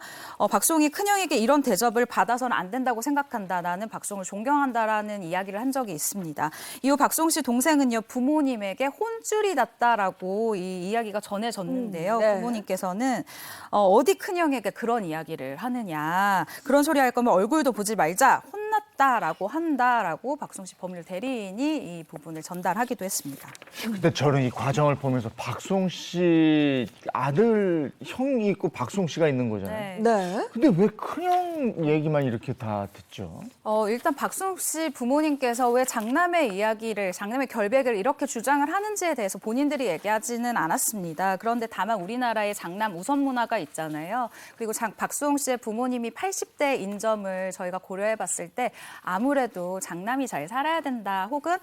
박수홍이 큰형에게 이런 대접을 받아서는 안 된다고 생각한다. 나는 박수홍을 존경한다라는 이야기를 한 적이 있습니다. 이후 박수홍 씨 동생은요. 부모님에게 혼쭐이 났다라고 이 이야기가 전해졌는데요. 네. 부모님께서는 어디 큰형에게 그런 이야기를 하느냐. 그런 소리 할 거면 얼굴도 보지 말자. 혼났다라고 한다라고 박수홍 씨 법률 대리인이 이 부분을 전달하기도 했습니다. 근데 저는 이 과정을 보면서 박수홍 씨 아들 형이 있고 박수홍 씨가 있는 거잖아요. 네. 근데 왜 큰형 얘기만 이렇게 다 듣죠? 일단 박수홍 씨 부모님께서 왜 장남의 이야기를, 장남의 결백을 이렇게 주장을 하는지에 대해서 본인들이 얘기하지는 않았습니다. 그런데 다만 우리나라의 장남 우선 문화가 있잖아요. 그리고 박수홍 씨의 부모님이 80대인 점을 저희가 고려해 봤을 때 아무래도 장남이 잘 살아야 된다, 혹은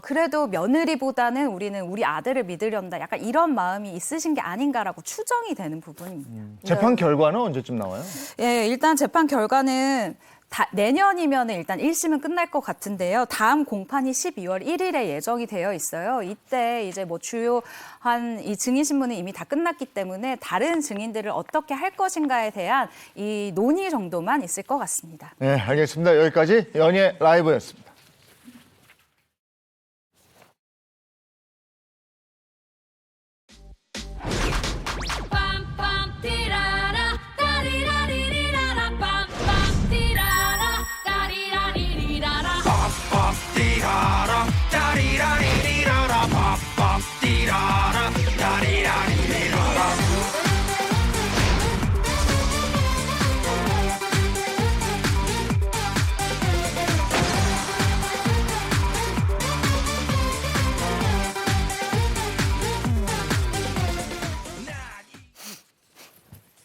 그래도 며느리보다는 우리는 우리 아들을 믿으련다, 약간 이런 마음이 있으신 게 아닌가라고 추정이 되는 부분입니다. 재판 결과는 언제쯤 나와요? 예, 일단 재판 결과는 내년이면 일단 1심은 끝날 것 같은데요. 다음 공판이 12월 1일에 예정이 되어 있어요. 이때 이제 뭐 주요한 이 증인 신문은 이미 다 끝났기 때문에 다른 증인들을 어떻게 할 것인가에 대한 이 논의 정도만 있을 것 같습니다. 네, 알겠습니다. 여기까지 연예 라이브였습니다.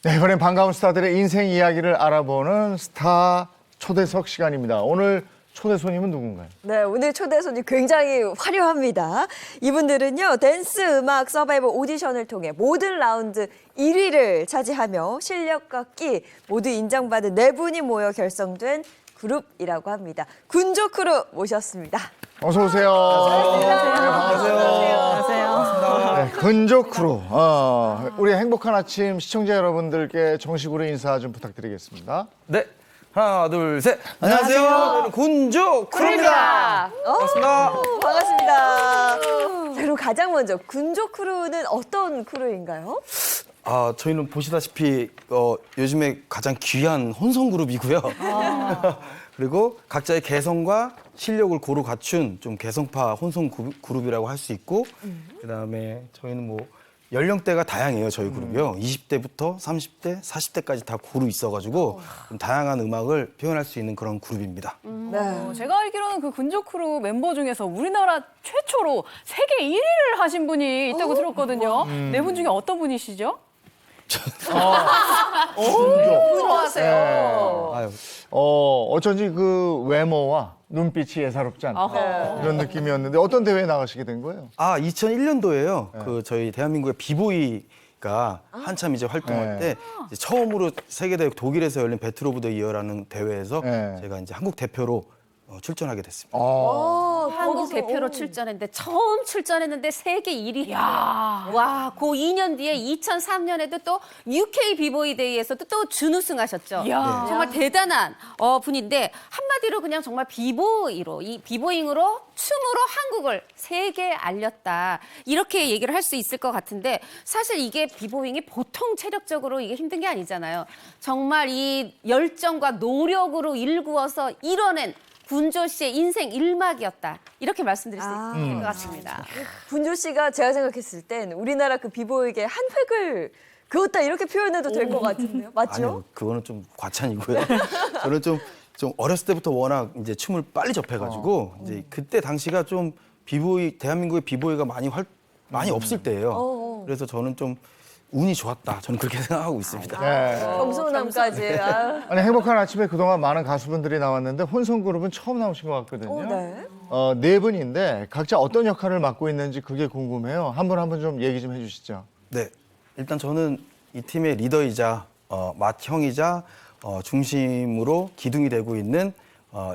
네, 이번엔 반가운 스타들의 인생 이야기를 알아보는 스타 초대석 시간입니다. 오늘 초대 손님은 누군가요? 네, 오늘 초대 손님 굉장히 화려합니다. 이분들은요, 댄스 음악 서바이벌 오디션을 통해 모든 라운드 1위를 차지하며 실력과 끼 모두 인정받은 네 분이 모여 결성된 그룹이라고 합니다. 군조 크루 모셨습니다. 어서 오세요. 안녕하세요. 네, 근조 크루. 우리 행복한 아침 시청자 여러분들께 정식으로 인사 좀 부탁드리겠습니다. 네, 하나, 둘, 셋. 안녕하세요. 저는 군조 크루입니다. 반갑습니다. 반갑습니다. 자, 그럼 가장 먼저 군조 크루는 어떤 크루인가요? 저희는 보시다시피 요즘에 가장 귀한 혼성 그룹이고요. 그리고 각자의 개성과 실력을 고루 갖춘 좀 개성파 혼성 그룹이라고 할 수 있고, 그다음에 저희는 뭐 연령대가 다양해요. 저희 그룹이요. 20대부터 30대, 40대까지 다 고루 있어가지고 좀 다양한 음악을 표현할 수 있는 그런 그룹입니다. 네. 제가 알기로는 그 군조 크루 멤버 중에서 우리나라 최초로 세계 1위를 하신 분이 있다고 들었거든요. 네 분 중에 어떤 분이시죠? 부러워하세요. 어쩐지 그 외모와 눈빛이 예사롭지 않다. 이런 느낌이었는데 어떤 대회에 나가시게 된 거예요? 2001년도에요. 그 저희 대한민국의 비보이가 한참 이제 활동할 때 이제 처음으로 세계대회 독일에서 열린 배틀 오브 더 이어라는 대회에서 제가 이제 한국 대표로 출전하게 됐습니다. 한국 대표로 출전했는데 처음 출전했는데 세계 1위. 와, 그 2년 뒤에 2003년에도 또 UK 비보이 데이에서도 또 준우승하셨죠. 정말 대단한 분인데 한마디로 그냥 정말 비보이로 이 비보잉으로 춤으로 한국을 세계에 알렸다. 이렇게 얘기를 할 수 있을 것 같은데 사실 이게 비보잉이 보통 체력적으로 이게 힘든 게 아니잖아요. 정말 이 열정과 노력으로 일구어서 이뤄낸 군조 씨의 인생 1막이었다. 이렇게 말씀드릴 수 있을 것 같습니다. 군조 씨가 제가 생각했을 땐 우리나라 그 비보이계 한 획을 그었다 이렇게 표현해도 될 것 같은데요. 맞죠? 아니요, 그거는 좀 과찬이고요. 저는 좀 어렸을 때부터 워낙 이제 춤을 빨리 접해가지고 이제 그때 당시가 좀 비보이 대한민국의 비보이가 많이 없을 때예요. 그래서 저는 좀 운이 좋았다. 저는 그렇게 생각하고 있습니다. 겸손함까지. 아니, 행복한 아침에 그동안 많은 가수분들이 나왔는데 혼성 그룹은 처음 나오신 것 같거든요. 네. 네 분인데 각자 어떤 역할을 맡고 있는지 그게 궁금해요. 한 분 한 분 좀 얘기 좀 해주시죠. 네, 일단 저는 이 팀의 리더이자 맏형이자 중심으로 기둥이 되고 있는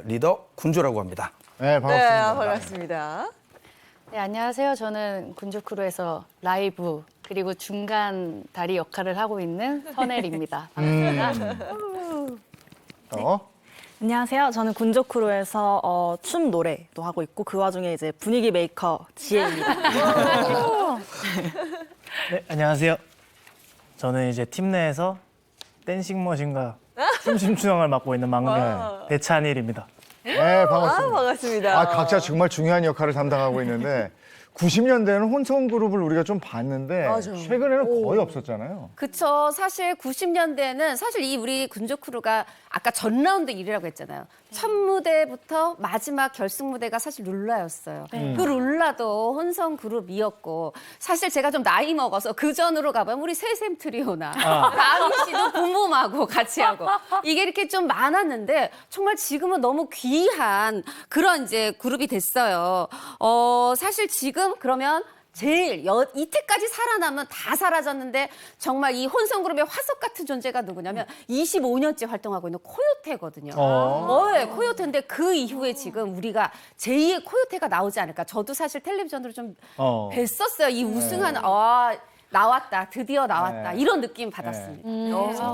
리더 군조라고 합니다. 네, 반갑습니다. 네, 반갑습니다. 네, 안녕하세요. 저는 군조크루에서 라이브 그리고 중간 다리 역할을 하고 있는 선엘입니다. 반갑습니다. 안녕하세요. 저는 군조크루에서 춤 노래도 하고 있고 그 와중에 이제 분위기 메이커 지혜입니다. 네, 안녕하세요. 저는 이제 팀 내에서 댄싱 머신과 춤심추형을 맡고 있는 막내 배찬일입니다. 네, 반갑습니다. 반갑습니다. 각자 정말 중요한 역할을 담당하고 있는데 90년대에는 혼성 그룹을 우리가 좀 봤는데 맞아. 최근에는 거의 없었잖아요. 그쵸. 사실 90년대에는 사실 이 우리 군조크루가 아까 전 라운드 1위라고 했잖아요. 첫 무대부터 마지막 결승 무대가 사실 룰라였어요. 그 룰라도 혼성 그룹이었고 사실 제가 좀 나이 먹어서 그 전으로 가보면 우리 새샘 트리오나 라미 씨도 붐붐하고 같이 하고 이게 이렇게 좀 많았는데 정말 지금은 너무 귀한 그런 이제 그룹이 됐어요. 사실 지금 그러면 제일 이때까지 살아남은 다 사라졌는데 정말 이 혼성 그룹의 화석 같은 존재가 누구냐면 25년째 활동하고 있는 코요테거든요. 네, 코요테인데 그 이후에 지금 우리가 제2의 코요테가 나오지 않을까. 저도 사실 텔레비전으로 좀 뵀었어요. 이 우승하는 나왔다. 드디어 나왔다. 이런 느낌 받았습니다.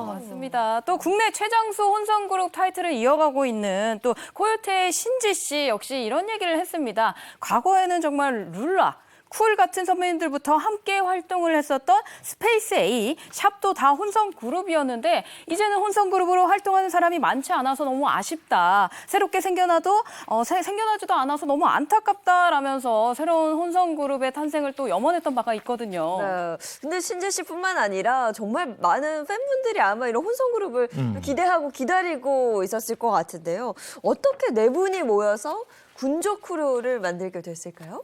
맞습니다. 또 국내 최장수 혼성 그룹 타이틀을 이어가고 있는 또 코요테의 신지 씨 역시 이런 얘기를 했습니다. 과거에는 정말 룰라 쿨 같은 선배님들부터 함께 활동을 했었던 스페이스 A, 샵도 다 혼성 그룹이었는데 이제는 혼성 그룹으로 활동하는 사람이 많지 않아서 너무 아쉽다. 새롭게 생겨나지도 않아서 너무 안타깝다라면서 새로운 혼성 그룹의 탄생을 또 염원했던 바가 있거든요. 네. 근데 신재 씨뿐만 아니라 정말 많은 팬분들이 아마 이런 혼성 그룹을 기대하고 기다리고 있었을 것 같은데요. 어떻게 네 분이 모여서 군조크루를 만들게 됐을까요?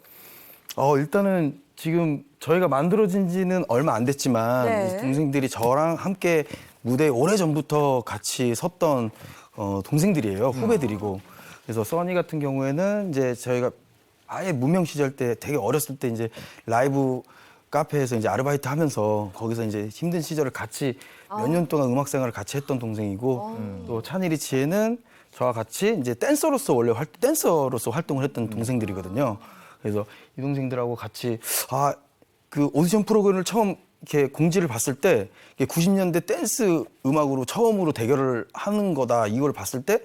일단은 지금 저희가 만들어진 지는 얼마 안 됐지만 네. 동생들이 저랑 함께 무대에 오래전부터 같이 섰던 동생들이에요. 후배들이고. 그래서 써니 같은 경우에는 이제 저희가 아예 무명 시절 때 되게 어렸을 때 이제 라이브 카페에서 이제 아르바이트 하면서 거기서 이제 힘든 시절을 같이 몇 년 동안 음악 생활을 같이 했던 동생이고 또 찬일이 지혜는 저와 같이 이제 댄서로서 원래 댄서로서 활동을 했던 동생들이거든요. 그래서 이 동생들하고 같이 그 오디션 프로그램을 처음 이렇게 공지를 봤을 때 90년대 댄스 음악으로 처음으로 대결을 하는 거다 이걸 봤을 때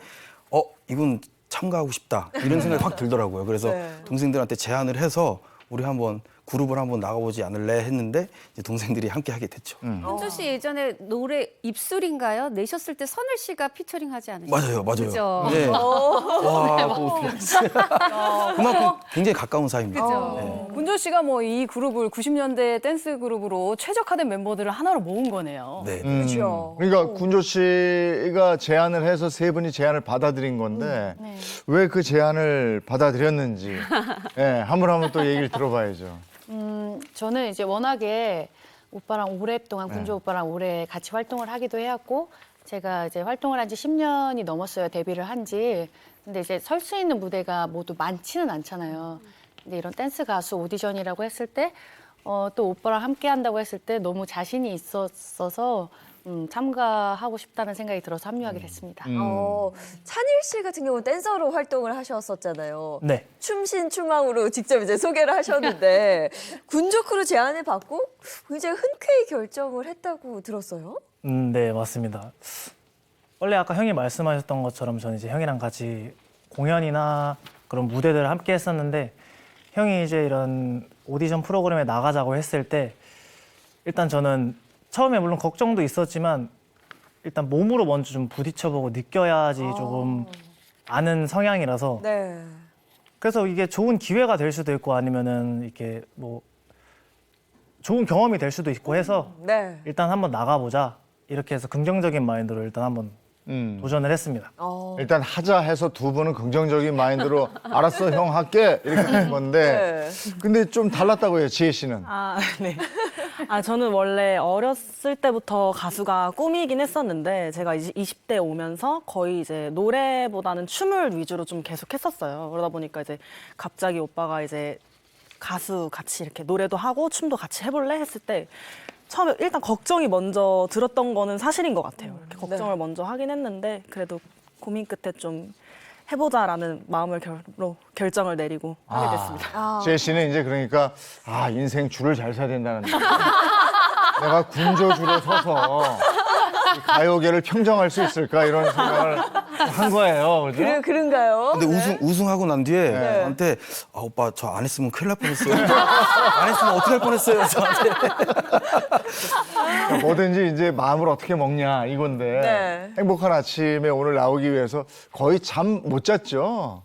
이건 참가하고 싶다 이런 생각이 확 들더라고요. 그래서 동생들한테 제안을 해서 우리 한번 그룹을 한번 나가보지 않을래 했는데 이제 동생들이 함께 하게 됐죠. 혼조 씨 예전에 노래 입술인가요? 내셨을 때 선을 씨가 피처링하지 않으셨어요? 맞아요. 그죠? 네. 그만큼 굉장히 가까운 사이입니다. 그죠. 군조 씨가 뭐 이 그룹을 90년대 댄스 그룹으로 최적화된 멤버들을 하나로 모은 거네요. 네. 그렇죠. 그러니까 군조 씨가 제안을 해서 세 분이 제안을 받아들인 건데 왜 그 제안을 받아들였는지 한번 또 얘기를 들어봐야죠. 저는 이제 워낙에 오빠랑 오랫동안 군조 오빠랑 오래 같이 활동을 하기도 해왔고 제가 이제 활동을 한 지 10년이 넘었어요. 데뷔를 한 지. 근데 이제 설 수 있는 무대가 모두 많지는 않잖아요. 근데 이런 댄스 가수 오디션이라고 했을 때 또 오빠랑 함께 한다고 했을 때 너무 자신이 있었어서 참가하고 싶다는 생각이 들어서 합류하게 됐습니다. 찬일 씨 같은 경우는 댄서로 활동을 하셨었잖아요. 네. 춤신추망으로 직접 이제 소개를 하셨는데 군조크루 제안을 받고 굉장히 흔쾌히 결정을 했다고 들었어요. 네, 맞습니다. 원래 아까 형이 말씀하셨던 것처럼 저는 이제 형이랑 같이 공연이나 그런 무대들을 함께 했었는데 형이 이제 이런 오디션 프로그램에 나가자고 했을 때 일단 저는 처음에 물론 걱정도 있었지만 일단 몸으로 먼저 좀 부딪혀보고 느껴야지 조금 아는 성향이라서 그래서 이게 좋은 기회가 될 수도 있고 아니면은 이렇게 뭐 좋은 경험이 될 수도 있고 해서 일단 한번 나가보자 이렇게 해서 긍정적인 마인드로 일단 한번 도전을 했습니다. 일단 하자 해서 두 분은 긍정적인 마인드로 알았어 형 할게 이렇게 한 건데 근데 좀 달랐다고 해요 지혜 씨는. 네. 저는 원래 어렸을 때부터 가수가 꿈이긴 했었는데 제가 이제 20대 오면서 거의 이제 노래보다는 춤을 위주로 좀 계속 했었어요. 그러다 보니까 이제 갑자기 오빠가 이제 가수 같이 이렇게 노래도 하고 춤도 같이 해볼래 했을 때 처음에 일단 걱정이 먼저 들었던 거는 사실인 것 같아요. 이렇게 걱정을 먼저 하긴 했는데 그래도 고민 끝에 좀 해보자라는 마음을 결정을 내리고 하게 됐습니다. 지혜 씨는 이제 그러니까 인생 줄을 잘 서야 된다는 내가 군조줄에 서서 이 가요계를 평정할 수 있을까 이런 생각을 한 거예요. 그죠? 그런가요? 근데 우승하고 난 뒤에 네. 저한테 오빠 저 안 했으면 큰일 날 뻔했어요. 안 했으면 어떻게 할 뻔했어요. 저한테. 뭐든지 이제 마음을 어떻게 먹냐 이건데 네. 행복한 아침에 오늘 나오기 위해서 거의 잠 못 잤죠.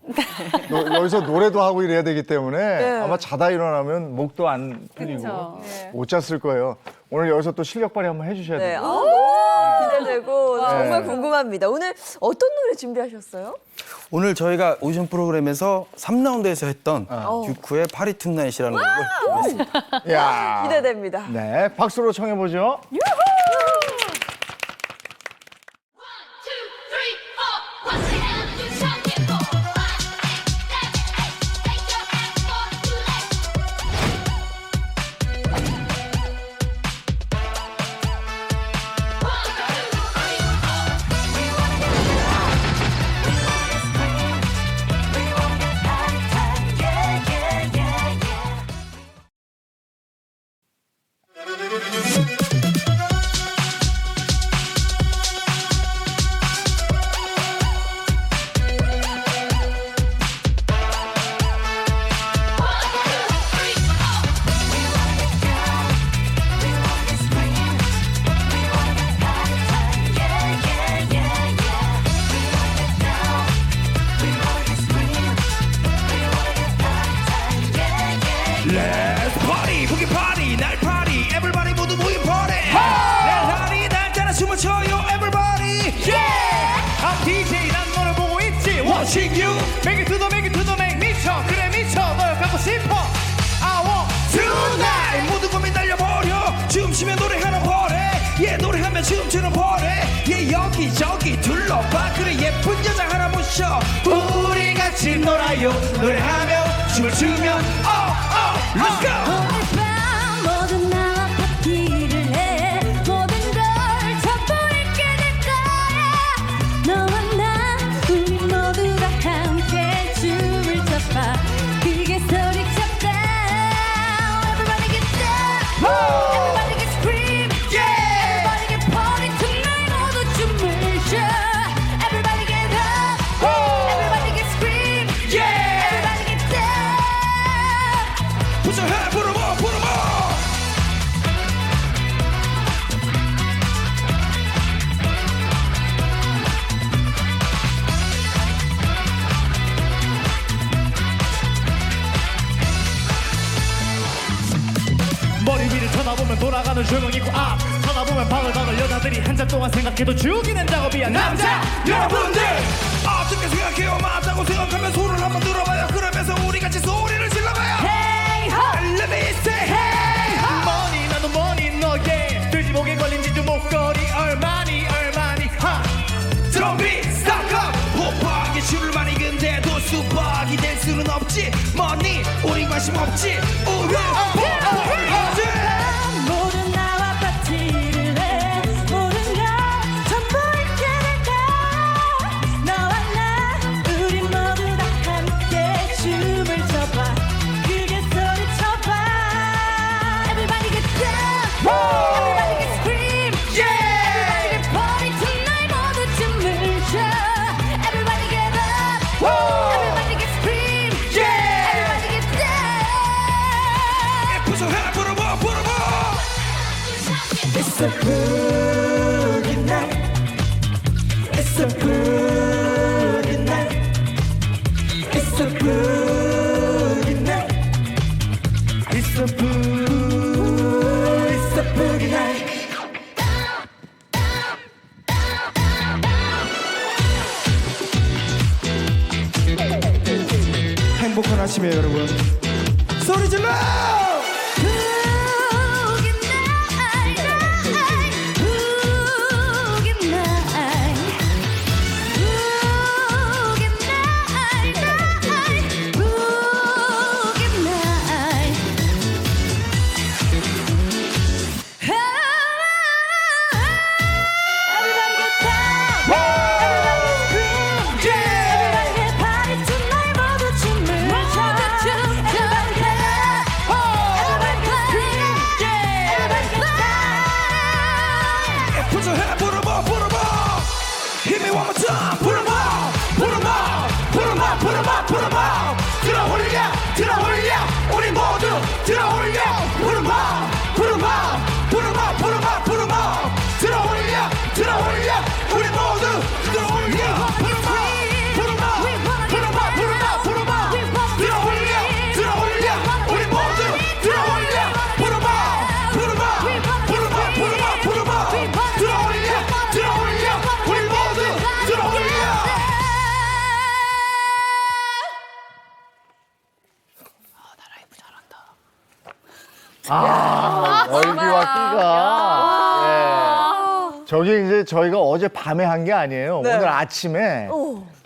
여기서 노래도 하고 이래야 되기 때문에 네. 아마 자다 일어나면 목도 안 풀리고 그쵸. 네. 못 잤을 거예요. 오늘 여기서 또 실력 발휘 한번 해주셔야 네. 돼요. 너무 기대되고 정말 네. 궁금합니다. 오늘 어떤 노래 준비하셨어요? 오늘 저희가 오디션 프로그램에서 3라운드에서 했던 유쿠의 파리 툰나잇이라는 곡을 준비했습니다. 야. 기대됩니다. 네, 박수로 청해보죠. Let's party, boogie party, 날 party, everybody 모두 모인 party. 내 다리 날 따라 춤을 춰요, everybody. Yeah, I'm DJ, 난 너를 보고 있지. Watching you, make it to the, make it to the, make 미쳐, 그래 미쳐, 널 갖고 싶어. I want tonight, 모든 고민 날려버려. 춤추면 노래하는 party, yeah 노래하면 춤추는 party. Yeah 여기저기 둘러봐, 그래 예쁜 여자 하나 모셔. 우리 같이 놀아요, 노래하며 춤을 추면 Let's go! 오늘 밤 모두 나와 파티를 해. 모든 걸 전부있게 될 거야. 너와 나 우리 모두가 함께 춤을 춰봐. 크게 소리쳐봐. Everybody get down. Everybody get scream. Everybody get party tonight. 모두 춤을 춰. Everybody get up. Everybody get scream. Everybody get down. Put your hand, put 'em on, put 'em on. 머리 위를 쳐다보면 돌아가는 조명 있고 앞 쳐다보면 바글바글 여자들이 한 잔 동안 생각해도 죽이는 작업이야 남자 여러분들 어떻게 생각해요 맞다고 생각하면 손을 한번 들어봐요 그러면서 우리 같이 소리를 질러봐요 Hey ho Let me say hey ho 머니 나도 머니 너의 돼지목에 걸린 진주 목걸이 얼마니 하 Don't be stuck up 호박에 줄을 많이 근데도 수박이 될 수는 없지 머니 우리 관심 없지 우리 모두 나와 파티를 해. 모든 걸 전부 있게 될 거야. 너와 나 우리 모두 다 함께 춤을 춰봐. 크게 소리쳐봐. Everybody get down. Everybody get scream. Everybody get party tonight. 모두 춤을 춰. Everybody get up. Everybody get scream. Everybody get down. Put your hand, put 'em on, put 'em on. It's a boogie night. It's a boogie night. It's a boogie night. It's a boogie night. 행복한 아침이에요 여러분 소리 질러 Boogie night, boogie night, boogie night, boogie night. Everybody get down, everybody get scream, everybody get 해 부르마 부르마 Hit me one more time 부르마 부르마 부르마 부르마 부르마 들어올려 들어올려 우리 모두 들어올려 부르마 부르마 부르마 부르마 부르마 들어올려 들어올려 우리 모두 들어올려 부르마 부르마 부르마 부르마 부르마 들어올려 들어올려 우리 모두 들어올려 부르마 부르마 부르마 부르마 부르마 들어올려 들어올려 우리 모두 들어올려 열기와 끼가. 예. 저기 이제 저희가 어제 밤에 한 게 아니에요. 네. 오늘 아침에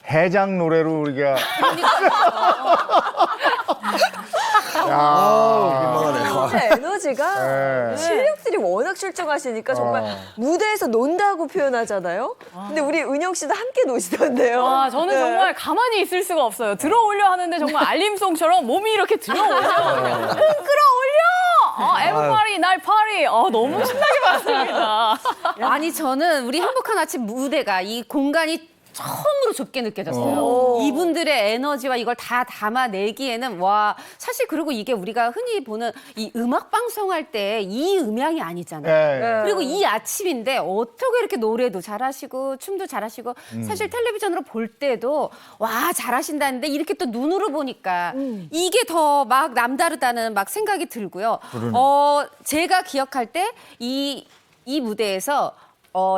해장 노래로 우리가. 진짜 에너지가 네. 실력들이 워낙 출중하시니까 정말 무대에서 논다고 표현하잖아요. 근데 우리 은영 씨도 함께 노시던데요. 아, 저는 네. 정말 가만히 있을 수가 없어요. 들어올려 하는데 정말 알림송처럼 몸이 이렇게 들어올려. 끌어올려! 에브리바디 날 파리. 너무 신나게 봤습니다. 아니 저는 우리 행복한 아침 무대가 이 공간이 처음으로 좁게 느껴졌어요. 오. 이분들의 에너지와 이걸 다 담아내기에는 와 사실 그리고 이게 우리가 흔히 보는 이 음악 방송할 때 이 음향이 아니잖아요. 네. 그리고 이 아침인데 어떻게 이렇게 노래도 잘하시고 춤도 잘하시고 사실 텔레비전으로 볼 때도 와 잘하신다는데 이렇게 또 눈으로 보니까 이게 더 막 남다르다는 막 생각이 들고요. 그러네. 제가 기억할 때 이 무대에서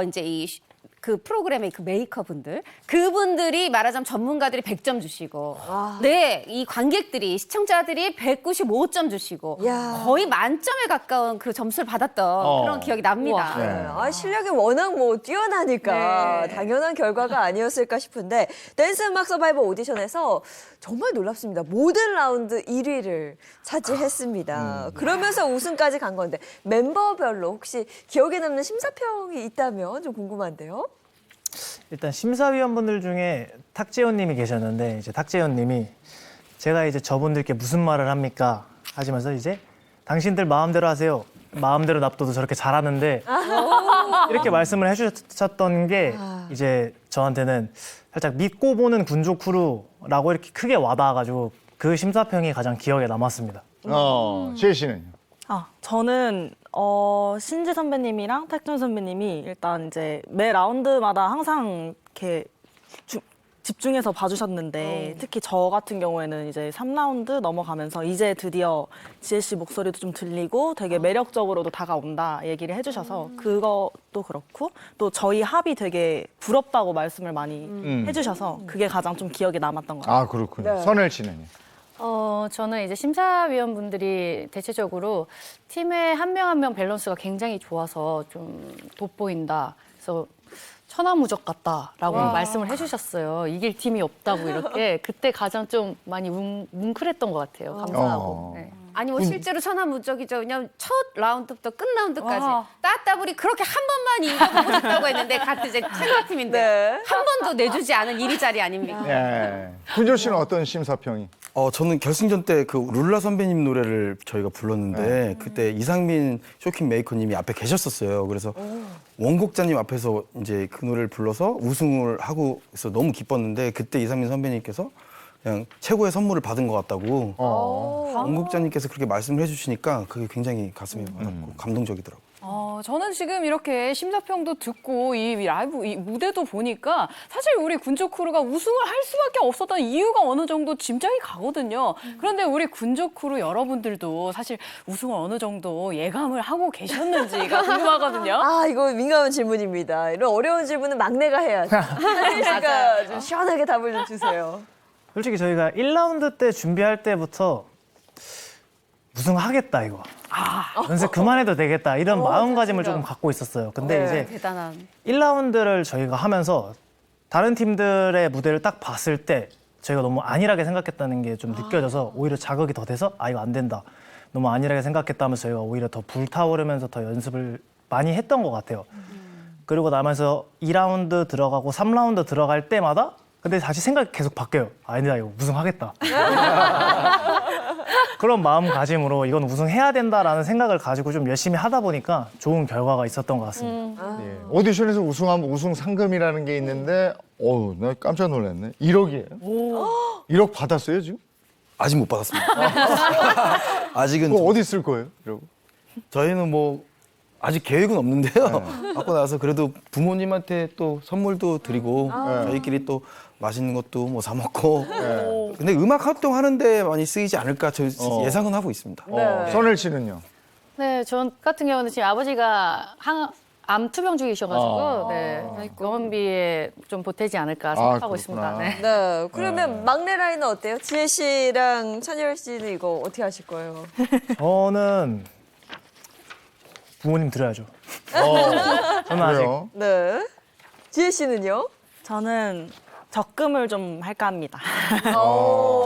이제 그 프로그램의 그 메이커분들 그분들이 말하자면 전문가들이 100점 주시고 네, 이 관객들이 시청자들이 195점 주시고 야. 거의 만점에 가까운 그 점수를 받았던 그런 기억이 납니다. 우와. 네. 실력이 워낙 뛰어나니까 네. 당연한 결과가 아니었을까 싶은데 댄스 음악 서바이벌 오디션에서 정말 놀랍습니다. 모든 라운드 1위를 차지했습니다. 그러면서 우승까지 간 건데 멤버별로 혹시 기억에 남는 심사평이 있다면 좀 궁금한데요. 일단 심사위원분들 중에 탁재훈님이 계셨는데 이제 탁재훈님이 제가 이제 저분들께 무슨 말을 합니까 하시면서 이제 당신들 마음대로 하세요. 마음대로 납둬도 저렇게 잘하는데 이렇게 말씀을 해주셨던 게 이제 저한테는 살짝 믿고 보는 군조 크루라고 이렇게 크게 와닿아가지고 그 심사평이 가장 기억에 남았습니다. 지혜 씨는요? 저는 신지 선배님이랑 탁준 선배님이 일단 이제 매 라운드마다 항상 이렇게 집중해서 봐주셨는데 특히 저 같은 경우에는 이제 3라운드 넘어가면서 이제 드디어 지혜 씨 목소리도 좀 들리고 되게 매력적으로도 다가온다 얘기를 해주셔서 그것도 그렇고 또 저희 합이 되게 부럽다고 말씀을 많이 해주셔서 그게 가장 좀 기억에 남았던 것 같아요. 아, 그렇군요. 선엘 씨는요? 저는 이제 심사위원분들이 대체적으로 팀의 한 명 한 명 밸런스가 굉장히 좋아서 좀 돋보인다. 그래서 천하무적 같다라고 말씀을 해주셨어요. 이길 팀이 없다고 이렇게. 그때 가장 좀 많이 뭉클했던 것 같아요. 감사하고. 네. 아니 뭐 실제로 천하무적이죠. 왜냐면 첫 라운드부터 끝 라운드까지 따따블이 그렇게 한 번만 이겨보고 싶다고 했는데 같은 이제 최강팀인데 한 번도 내주지 않은 1위 자리 아닙니까? 네. 군조 씨는 어떤 심사평이? 저는 결승전 때 그 룰라 선배님 노래를 저희가 불렀는데 그때 이상민 쇼킹 메이커님이 앞에 계셨었어요. 그래서 원곡자님 앞에서 이제 그 노래를 불러서 우승을 하고 있어 너무 기뻤는데 그때 이상민 선배님께서 그냥 최고의 선물을 받은 것 같다고 원곡자님께서 그렇게 말씀을 해주시니까 그게 굉장히 가슴이 와닿고 감동적이더라고요. 저는 지금 이렇게 심사평도 듣고 이 라이브 이 무대도 보니까 사실 우리 군조 크루가 우승을 할 수밖에 없었던 이유가 어느 정도 짐작이 가거든요. 그런데 우리 군조 크루 여러분들도 사실 우승을 어느 정도 예감을 하고 계셨는지가 궁금하거든요. 이거 민감한 질문입니다. 이런 어려운 질문은 막내가 해야죠. 한일 씨가 좀 시원하게 답을 좀 주세요. 솔직히 저희가 1라운드 때 준비할 때부터 우승하겠다 이거. 연습 그만해도 되겠다 이런 마음가짐을 조금 갖고 있었어요. 근데 이제 대단한. 1라운드를 저희가 하면서 다른 팀들의 무대를 딱 봤을 때 저희가 너무 안일하게 생각했다는 게 좀 느껴져서 오히려 자극이 더 돼서 이거 안 된다. 너무 안일하게 생각했다 하면서 저희가 오히려 더 불타오르면서 더 연습을 많이 했던 것 같아요. 그리고 나면서 2라운드 들어가고 3라운드 들어갈 때마다 근데 다시 생각이 계속 바뀌어요. 아니다 이거 우승하겠다. 그런 마음가짐으로 이건 우승해야 된다라는 생각을 가지고 좀 열심히 하다 보니까 좋은 결과가 있었던 것 같습니다. 예. 오디션에서 우승하면 우승 상금이라는 게 있는데, 어우, 나 깜짝 놀랐네. 1억이에요. 1억 받았어요, 지금? 아직 못 받았습니다. 아직은 그거 어디 쓸 거예요? 이러고. 저희는 뭐 아직 계획은 없는데요. 받고 나서 그래도 부모님한테 또 선물도 드리고 저희끼리 또 맛있는 것도 뭐 사 먹고. 근데 음악 활동하는데 많이 쓰이지 않을까 저 예상은 하고 있습니다. 선을 씨는요? 네, 저 같은 경우는 지금 아버지가 암 투병 중이셔가지고 병원비에 좀 보태지 않을까 생각하고 있습니다. 네. 네, 그러면 막내 라인은 어때요? 지혜 씨랑 찬열 씨는 이거 어떻게 하실 거예요? 저는 부모님 드려야죠. 저는 아직 네. 지혜 씨는요? 저는 적금을 좀 할까 합니다. 잘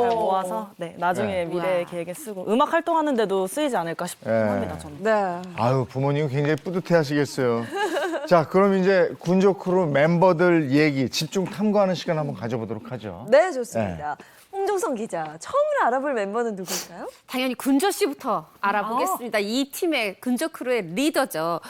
모아서 나중에 미래 계획에 쓰고 음악 활동하는데도 쓰이지 않을까 합니다. 저는. 네. 아유, 부모님 굉장히 뿌듯해 하시겠어요. 자, 그럼 이제 군조 크루 멤버들 얘기 집중 탐구하는 시간 한번 가져보도록 하죠. 네, 좋습니다. 홍종성 기자, 처음으로 알아볼 멤버는 누굴까요? 당연히 군조 씨부터 알아보겠습니다. 이 팀의 군조 크루의 리더죠.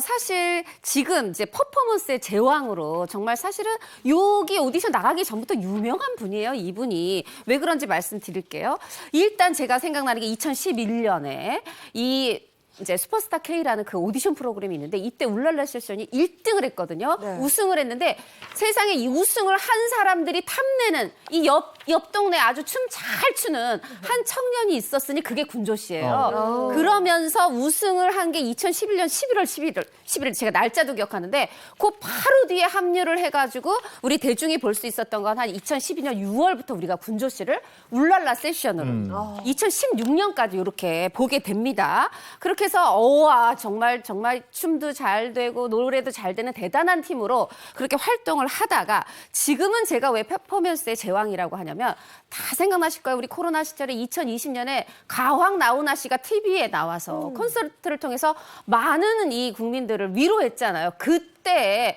사실 지금 이제 퍼포먼스의 제왕으로 정말 사실은 여기 오디션 나가기 전부터 유명한 분이에요. 이분이. 왜 그런지 말씀드릴게요. 일단 제가 생각나는 게 2011년에 이 이제 슈퍼스타 K라는 그 오디션 프로그램이 있는데 이때 울랄라 세션이 1등을 했거든요. 우승을 했는데 세상에 이 우승을 한 사람들이 탐내는 이 옆 동네 아주 춤 잘 추는 한 청년이 있었으니 그게 군조 씨예요. 그러면서 우승을 한 게 2011년 11월 제가 날짜도 기억하는데 그 바로 뒤에 합류를 해가지고 우리 대중이 볼 수 있었던 건 한 2012년 6월부터 우리가 군조 씨를 울랄라 세션으로 2016년까지 이렇게 보게 됩니다. 그렇게 해서 정말 춤도 잘 되고 노래도 잘 되는 대단한 팀으로 그렇게 활동을 하다가 지금은 제가 왜 퍼포먼스의 제왕이라고 하냐면 다 생각나실 거예요. 우리 코로나 시절에 2020년에 가왕 나훈아 씨가 TV에 나와서 콘서트를 통해서 많은 이 국민들을 위로했잖아요. 그때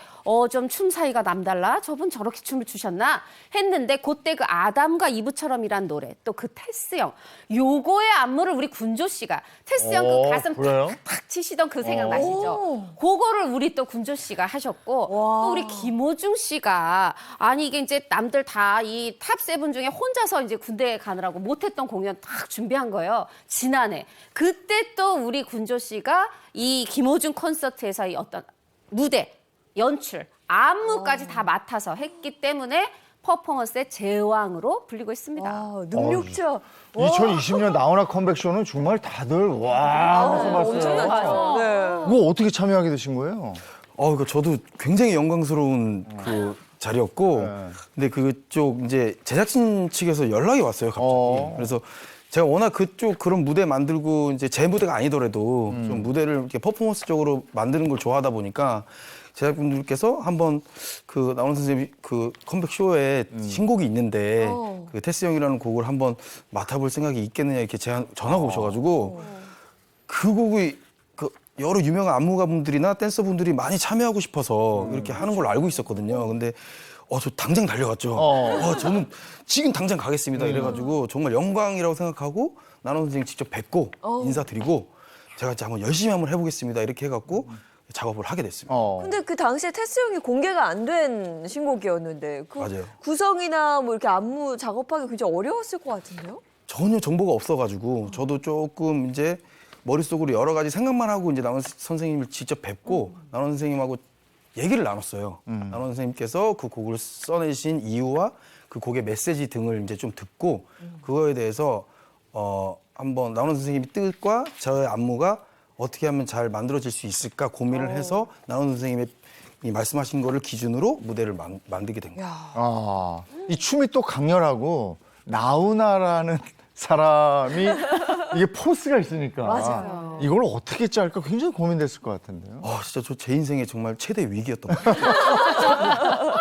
좀 춤 사이가 남달라? 저분 저렇게 춤을 추셨나? 했는데 그때 그 아담과 이브처럼이란 노래 또 그 테스 형 요거의 안무를 우리 군조 씨가 테스 형 그 가슴 탁탁 치시던 그 생각나시죠? 그거를 우리 또 군조 씨가 하셨고 또 우리 김호중 씨가 아니 이게 이제 남들 다 이 탑 세븐 중에 혼자서 이제 군대에 가느라고 못했던 공연 딱 준비한 거예요. 지난해 그때 또 우리 군조 씨가 이 김호중 콘서트에서 이 어떤 무대 연출, 안무까지 다 맡아서 했기 때문에 퍼포먼스의 제왕으로 불리고 있습니다. 능력자. 2020년 나훈아 컴백쇼는 정말 다들 와 하면서 봤어요. 네. 그거 어떻게 참여하게 되신 거예요? 이거 저도 굉장히 영광스러운 그 자리였고, 근데 그쪽 이제 제작진 측에서 연락이 왔어요, 갑자기. 그래서 제가 워낙 그쪽 그런 무대 만들고 이제 제 무대가 아니더라도 좀 무대를 이렇게 퍼포먼스적으로 만드는 걸 좋아하다 보니까 제작분들께서 한번 그 나훈아 선생님 그 컴백 쇼에 신곡이 있는데 그 테스 형이라는 곡을 한번 맡아볼 생각이 있겠느냐 이렇게 전화가 오셔가지고 그 곡이 그 여러 유명한 안무가분들이나 댄서분들이 많이 참여하고 싶어서 이렇게 하는 걸로 알고 있었거든요. 근데 저 당장 달려갔죠. 저는 지금 당장 가겠습니다. 이래가지고 정말 영광이라고 생각하고 나훈아 선생님 직접 뵙고 인사드리고 제가 진짜 한번 열심히 한번 해보겠습니다. 이렇게 해갖고 작업을 하게 됐습니다. 근데 그 당시에 테스 형이 공개가 안 된 신곡이었는데 그 맞아요. 구성이나 뭐 이렇게 안무 작업하기 굉장히 어려웠을 것 같은데요? 전혀 정보가 없어가지고 저도 조금 이제 머릿속으로 여러 가지 생각만 하고 이제 나훈아 선생님을 직접 뵙고 나훈아 선생님하고 얘기를 나눴어요. 나훈아 선생님께서 그 곡을 써내신 이유와 그 곡의 메시지 등을 이제 좀 듣고 그거에 대해서 한번 나훈아 선생님의 뜻과 저의 안무가 어떻게 하면 잘 만들어질 수 있을까 고민을 해서 나훈아 선생님의 이 말씀하신 거를 기준으로 무대를 만들게 된 거예요. 이 춤이 또 강렬하고 나훈아라는 사람이 이게 포스가 있으니까 맞아요. 이걸 어떻게 짤까 굉장히 고민됐을 것 같은데요. 진짜 저 제 인생에 정말 최대 위기였던 것 같아요.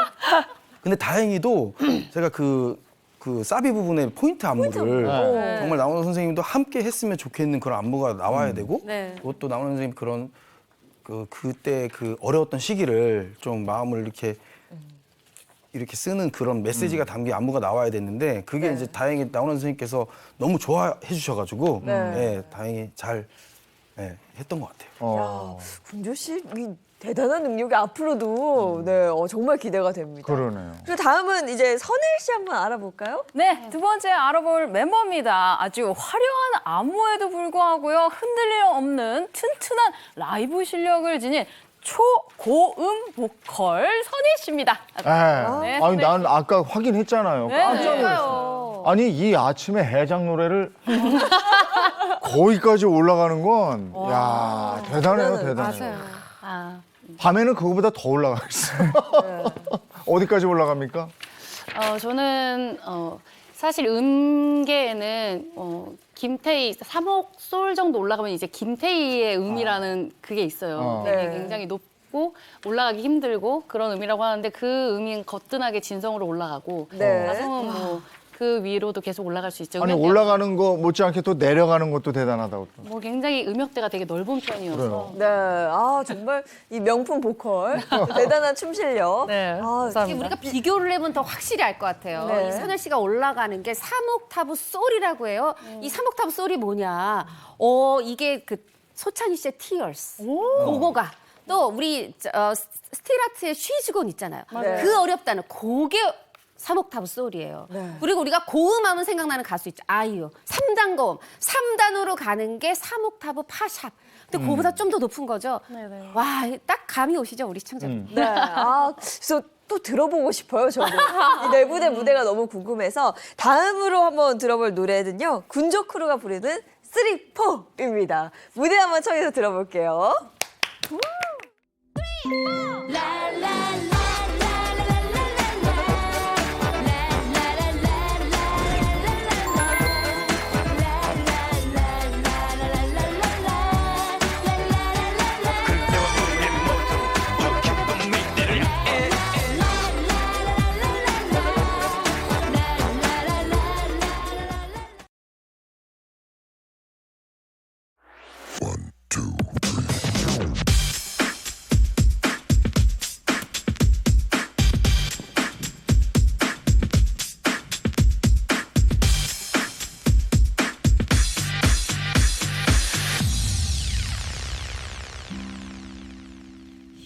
근데 다행히도 제가 그 사비 부분의 포인트 안무를 정말 나훈아 선생님도 함께 했으면 좋겠는 그런 안무가 나와야 되고 그것도 나훈아 선생님 그런 그때 그 어려웠던 시기를 좀 마음을 이렇게 이렇게 쓰는 그런 메시지가 담긴 안무가 나와야 됐는데 그게 이제 다행히 나훈아 선생님께서 너무 좋아해 주셔가지고 다행히 잘 했던 것 같아요. 야, 군조 씨 이 대단한 능력이 앞으로도 정말 기대가 됩니다. 그러네요. 그리고 다음은 이제 선일 씨 한번 알아볼까요? 네, 두 번째 알아볼 멤버입니다. 아주 화려한 안무에도 불구하고요. 흔들림 없는 튼튼한 라이브 실력을 지닌 초고음 보컬 선희 씨입니다. 네. 아니 난 아까 확인했잖아요. 깜짝 놀랐어요. 아니 이 아침에 해장 노래를 거기까지 올라가는 건 야 대단해요, 대단해요. 밤에는 그거보다 더 올라가겠어요. 어디까지 올라갑니까? 저는 사실 음계에는 김태희 3억 솔 정도 올라가면 이제 김태희의 음이라는 그게 있어요. 되게 굉장히 높고 올라가기 힘들고 그런 음이라고 하는데 그 음이 거뜬하게 진성으로 올라가고 가성은 뭐 그 위로도 계속 올라갈 수 있죠. 아니 올라가는 거 못지않게 또 내려가는 것도 대단하다고. 뭐 굉장히 음역대가 되게 넓은 편이어서. 네, 아 정말 이 명품 보컬, 대단한 춤 실력. 네, 우리가 비교를 해보면 더 확실히 알 것 같아요. 네. 이 선일 씨가 올라가는 게 3옥타브 솔이라고 해요. 이 3옥타브 솔이 뭐냐? 이게 그 소찬희 씨의 Tears. 그거가 또 우리 스틸아트의 쉬즈곤 있잖아요. 맞아요. 그 어렵다는 그게 3옥타브 솔이에요. 그리고 우리가 고음하면 생각나는 가수 있죠. 아이유. 3단 고음. 3단으로 가는 게 3옥타브 파샵. 근데 그거보다 좀 더 높은 거죠. 와, 딱 감이 오시죠, 우리 시청자분. 네, 그래서 또 들어보고 싶어요, 저도. 이 내부대 무대가 너무 궁금해서 다음으로 한번 들어볼 노래는요. 군조 크루가 부르는 3, 4입니다. 무대 한번 청해서 들어볼게요.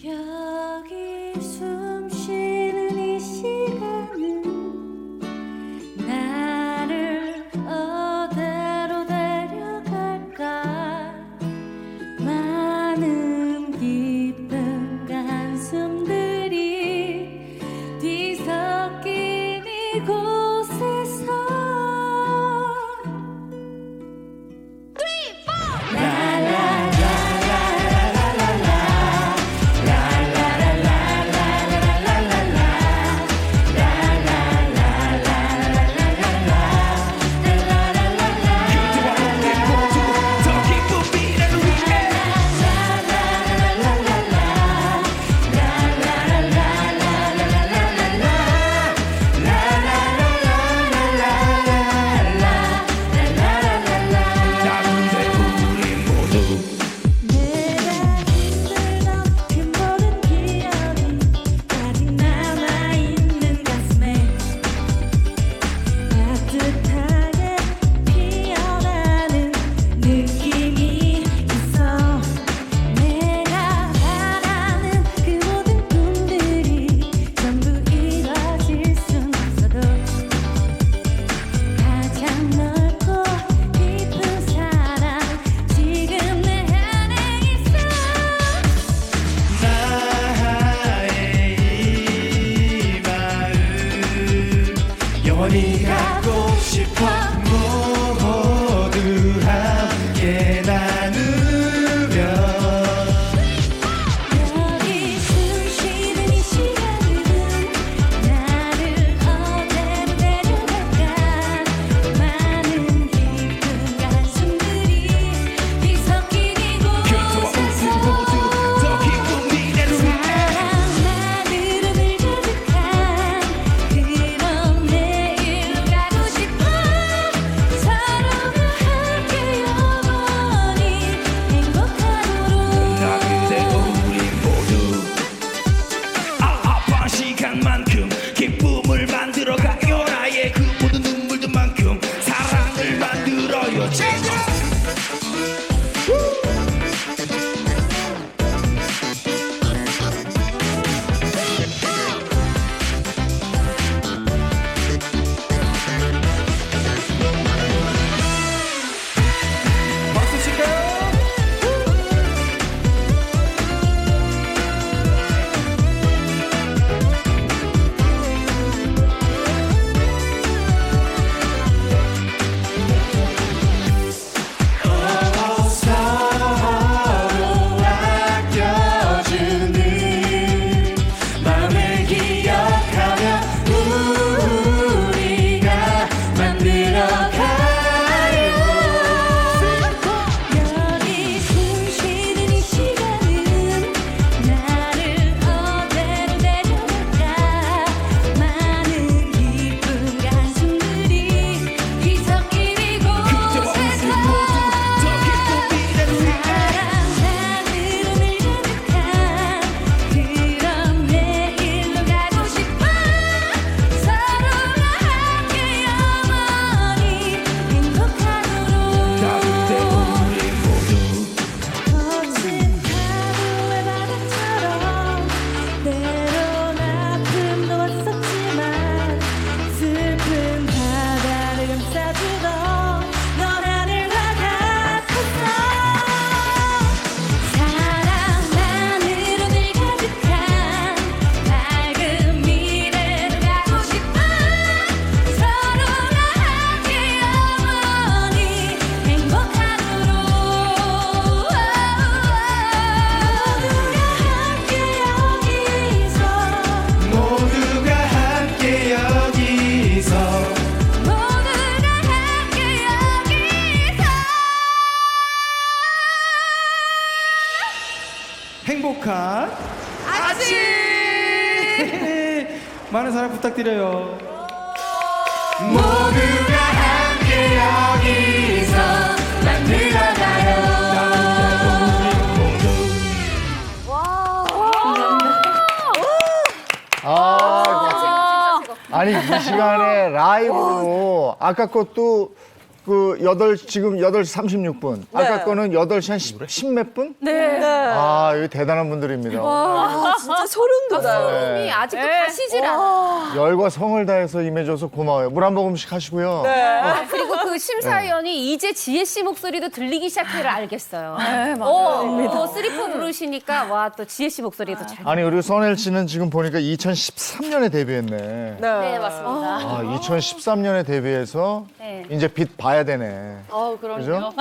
여기 숨 쉬는 이 시간은 나를 어디로 데려갈까 많은 기쁨과 한숨들이 뒤섞인 이곳에서 영원히 갖고 싶어 모두 함께 나누며 여기 숨 쉬는 이 시간은 나를 어디로 데려갈까 많은 기쁨과 한숨들이 뒤섞인 이곳에서 더 기쁜 미래를 사랑만으로 가득한 그런 내일로 가고 싶어 서로가 함께 영원히 행복하도록 나 그대 우리 모두 아파한 시간만큼 기쁨 많은 사랑 부탁드려요. 모두가 함께 여기서 만들어가요. 아니 이 시간에 라이브로 아까 것도 지금 8시 36분. 아까 네. 거는 8시 한 10 몇 분? 네. 아, 이거 대단한 분들입니다. 와, 진짜 소름 돋아요. 소름이 아직도 가시질 않아. 열과 성을 다해서 임해줘서 고마워요. 물 한 모금씩 하시고요. 아, 그리고 그 심사위원이 이제 지혜 씨 목소리도 들리기 시작해를 알겠어요. 네, 맞아요. 또 쓰리포 부르시니까 와 또 지혜 씨 목소리도 잘. 아니 그리고 선엘 씨는 지금 보니까 2013년에 데뷔했네. 네, 맞습니다. 아, 2013년에 데뷔해서 네. 이제 빛 봐야 되네. 그럼요. 그죠?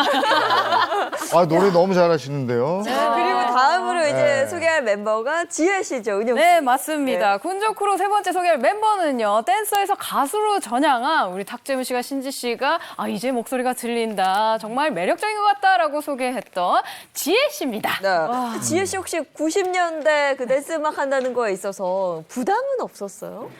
아, 노래 너무 잘하시는데요. 그리고 다음으로 이제 네. 소개할 멤버가 지혜 씨죠, 은영 씨. 네, 맞습니다. 군조크루 세 번째 소개할 멤버는요. 댄서에서 가수로 전향한 우리 탁재훈 씨가 신지 씨가 이제 목소리가 들린다. 정말 매력적인 것 같다라고 소개했던 지혜 씨입니다. 네. 지혜 씨 혹시 90년대 그 댄스 음악 한다는 거에 있어서 부담은 없었어요?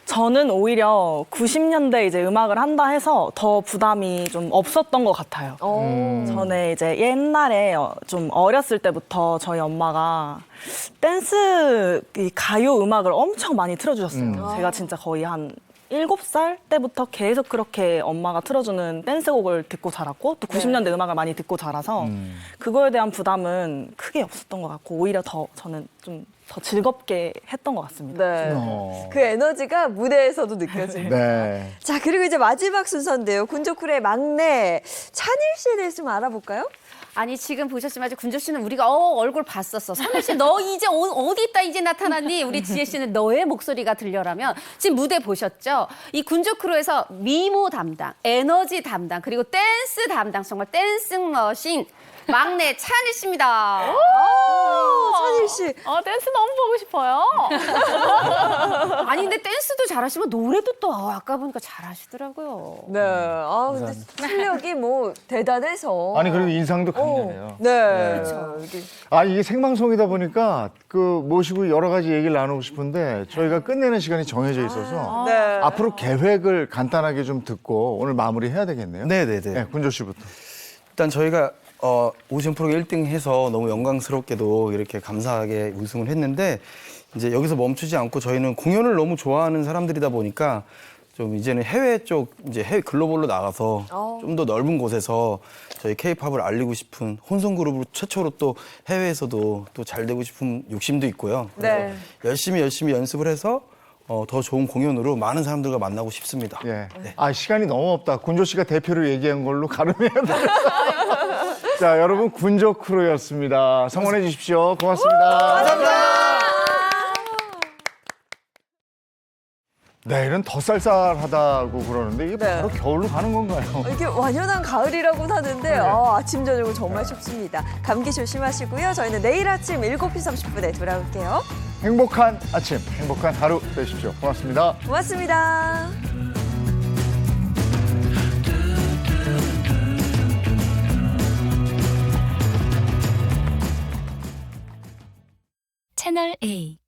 저는 오히려 90년대 이제 음악을 한다 해서 더 부담이 좀 없었던 것 같아요. 저는 이제 옛날에 좀 어렸을 때부터 저희 엄마가 댄스 이 가요 음악을 엄청 많이 틀어주셨어요. 제가 진짜 거의 한 7살 때부터 계속 그렇게 엄마가 틀어주는 댄스곡을 듣고 자랐고 또 90년대 음악을 많이 듣고 자라서 그거에 대한 부담은 크게 없었던 것 같고 오히려 더 저는 좀 더 즐겁게 했던 것 같습니다. 네. 그 에너지가 무대에서도 느껴집니다. 네. 자, 그리고 이제 마지막 순서인데요. 군조크루의 막내 찬일 씨에 대해서 좀 알아볼까요? 아니 지금 보셨지만 군조 씨는 우리가 얼굴 봤었어. 선우 씨 너 이제 어디 있다 이제 나타났니? 우리 지혜 씨는 너의 목소리가 들려라면 지금 무대 보셨죠? 이 군조 크루에서 미모 담당, 에너지 담당 그리고 댄스 담당 정말 댄싱 머신 막내 찬일 씨입니다. 찬일 씨. 댄스 너무 보고 싶어요. 아니 근데 댄스도 잘하시면 노래도 또 아까 보니까 잘하시더라고요. 네. 근데 실력이 뭐 대단해서. 아니 그리고 인상도 강렬해요. 네. 그렇죠. 아, 이게 생방송이다 보니까 모시고 여러 가지 얘기를 나누고 싶은데 저희가 끝내는 시간이 정해져 있어서 네. 앞으로 계획을 간단하게 좀 듣고 오늘 마무리해야 되겠네요. 네네네. 네, 군조 씨부터. 일단 저희가 오디션 프로그램 1등 해서 너무 영광스럽게도 이렇게 감사하게 우승을 했는데 이제 여기서 멈추지 않고 저희는 공연을 너무 좋아하는 사람들이다 보니까 좀 이제는 해외 쪽 이제 해외 글로벌로 나가서 좀 더 넓은 곳에서 저희 K-팝을 알리고 싶은 혼성 그룹으로 최초로 또 해외에서도 또 잘 되고 싶은 욕심도 있고요. 그래서 네. 열심히 연습을 해서 더 좋은 공연으로 많은 사람들과 만나고 싶습니다. 예. 아, 시간이 너무 없다. 군조 씨가 대표로 얘기한 걸로 가름해야 돼. 자, 여러분 군조 크루였습니다. 성원해 주십시오. 고맙습니다. 감사합니다. 내일은 더 쌀쌀하다고 그러는데 이게 바로 겨울로 가는 건가요? 이렇게 완연한 가을이라고 하는데 아침 저녁은 정말 춥습니다. 감기 조심하시고요. 저희는 내일 아침 7시 30분에 돌아올게요. 행복한 아침, 행복한 하루 되십시오. 고맙습니다. 고맙습니다. 채널 A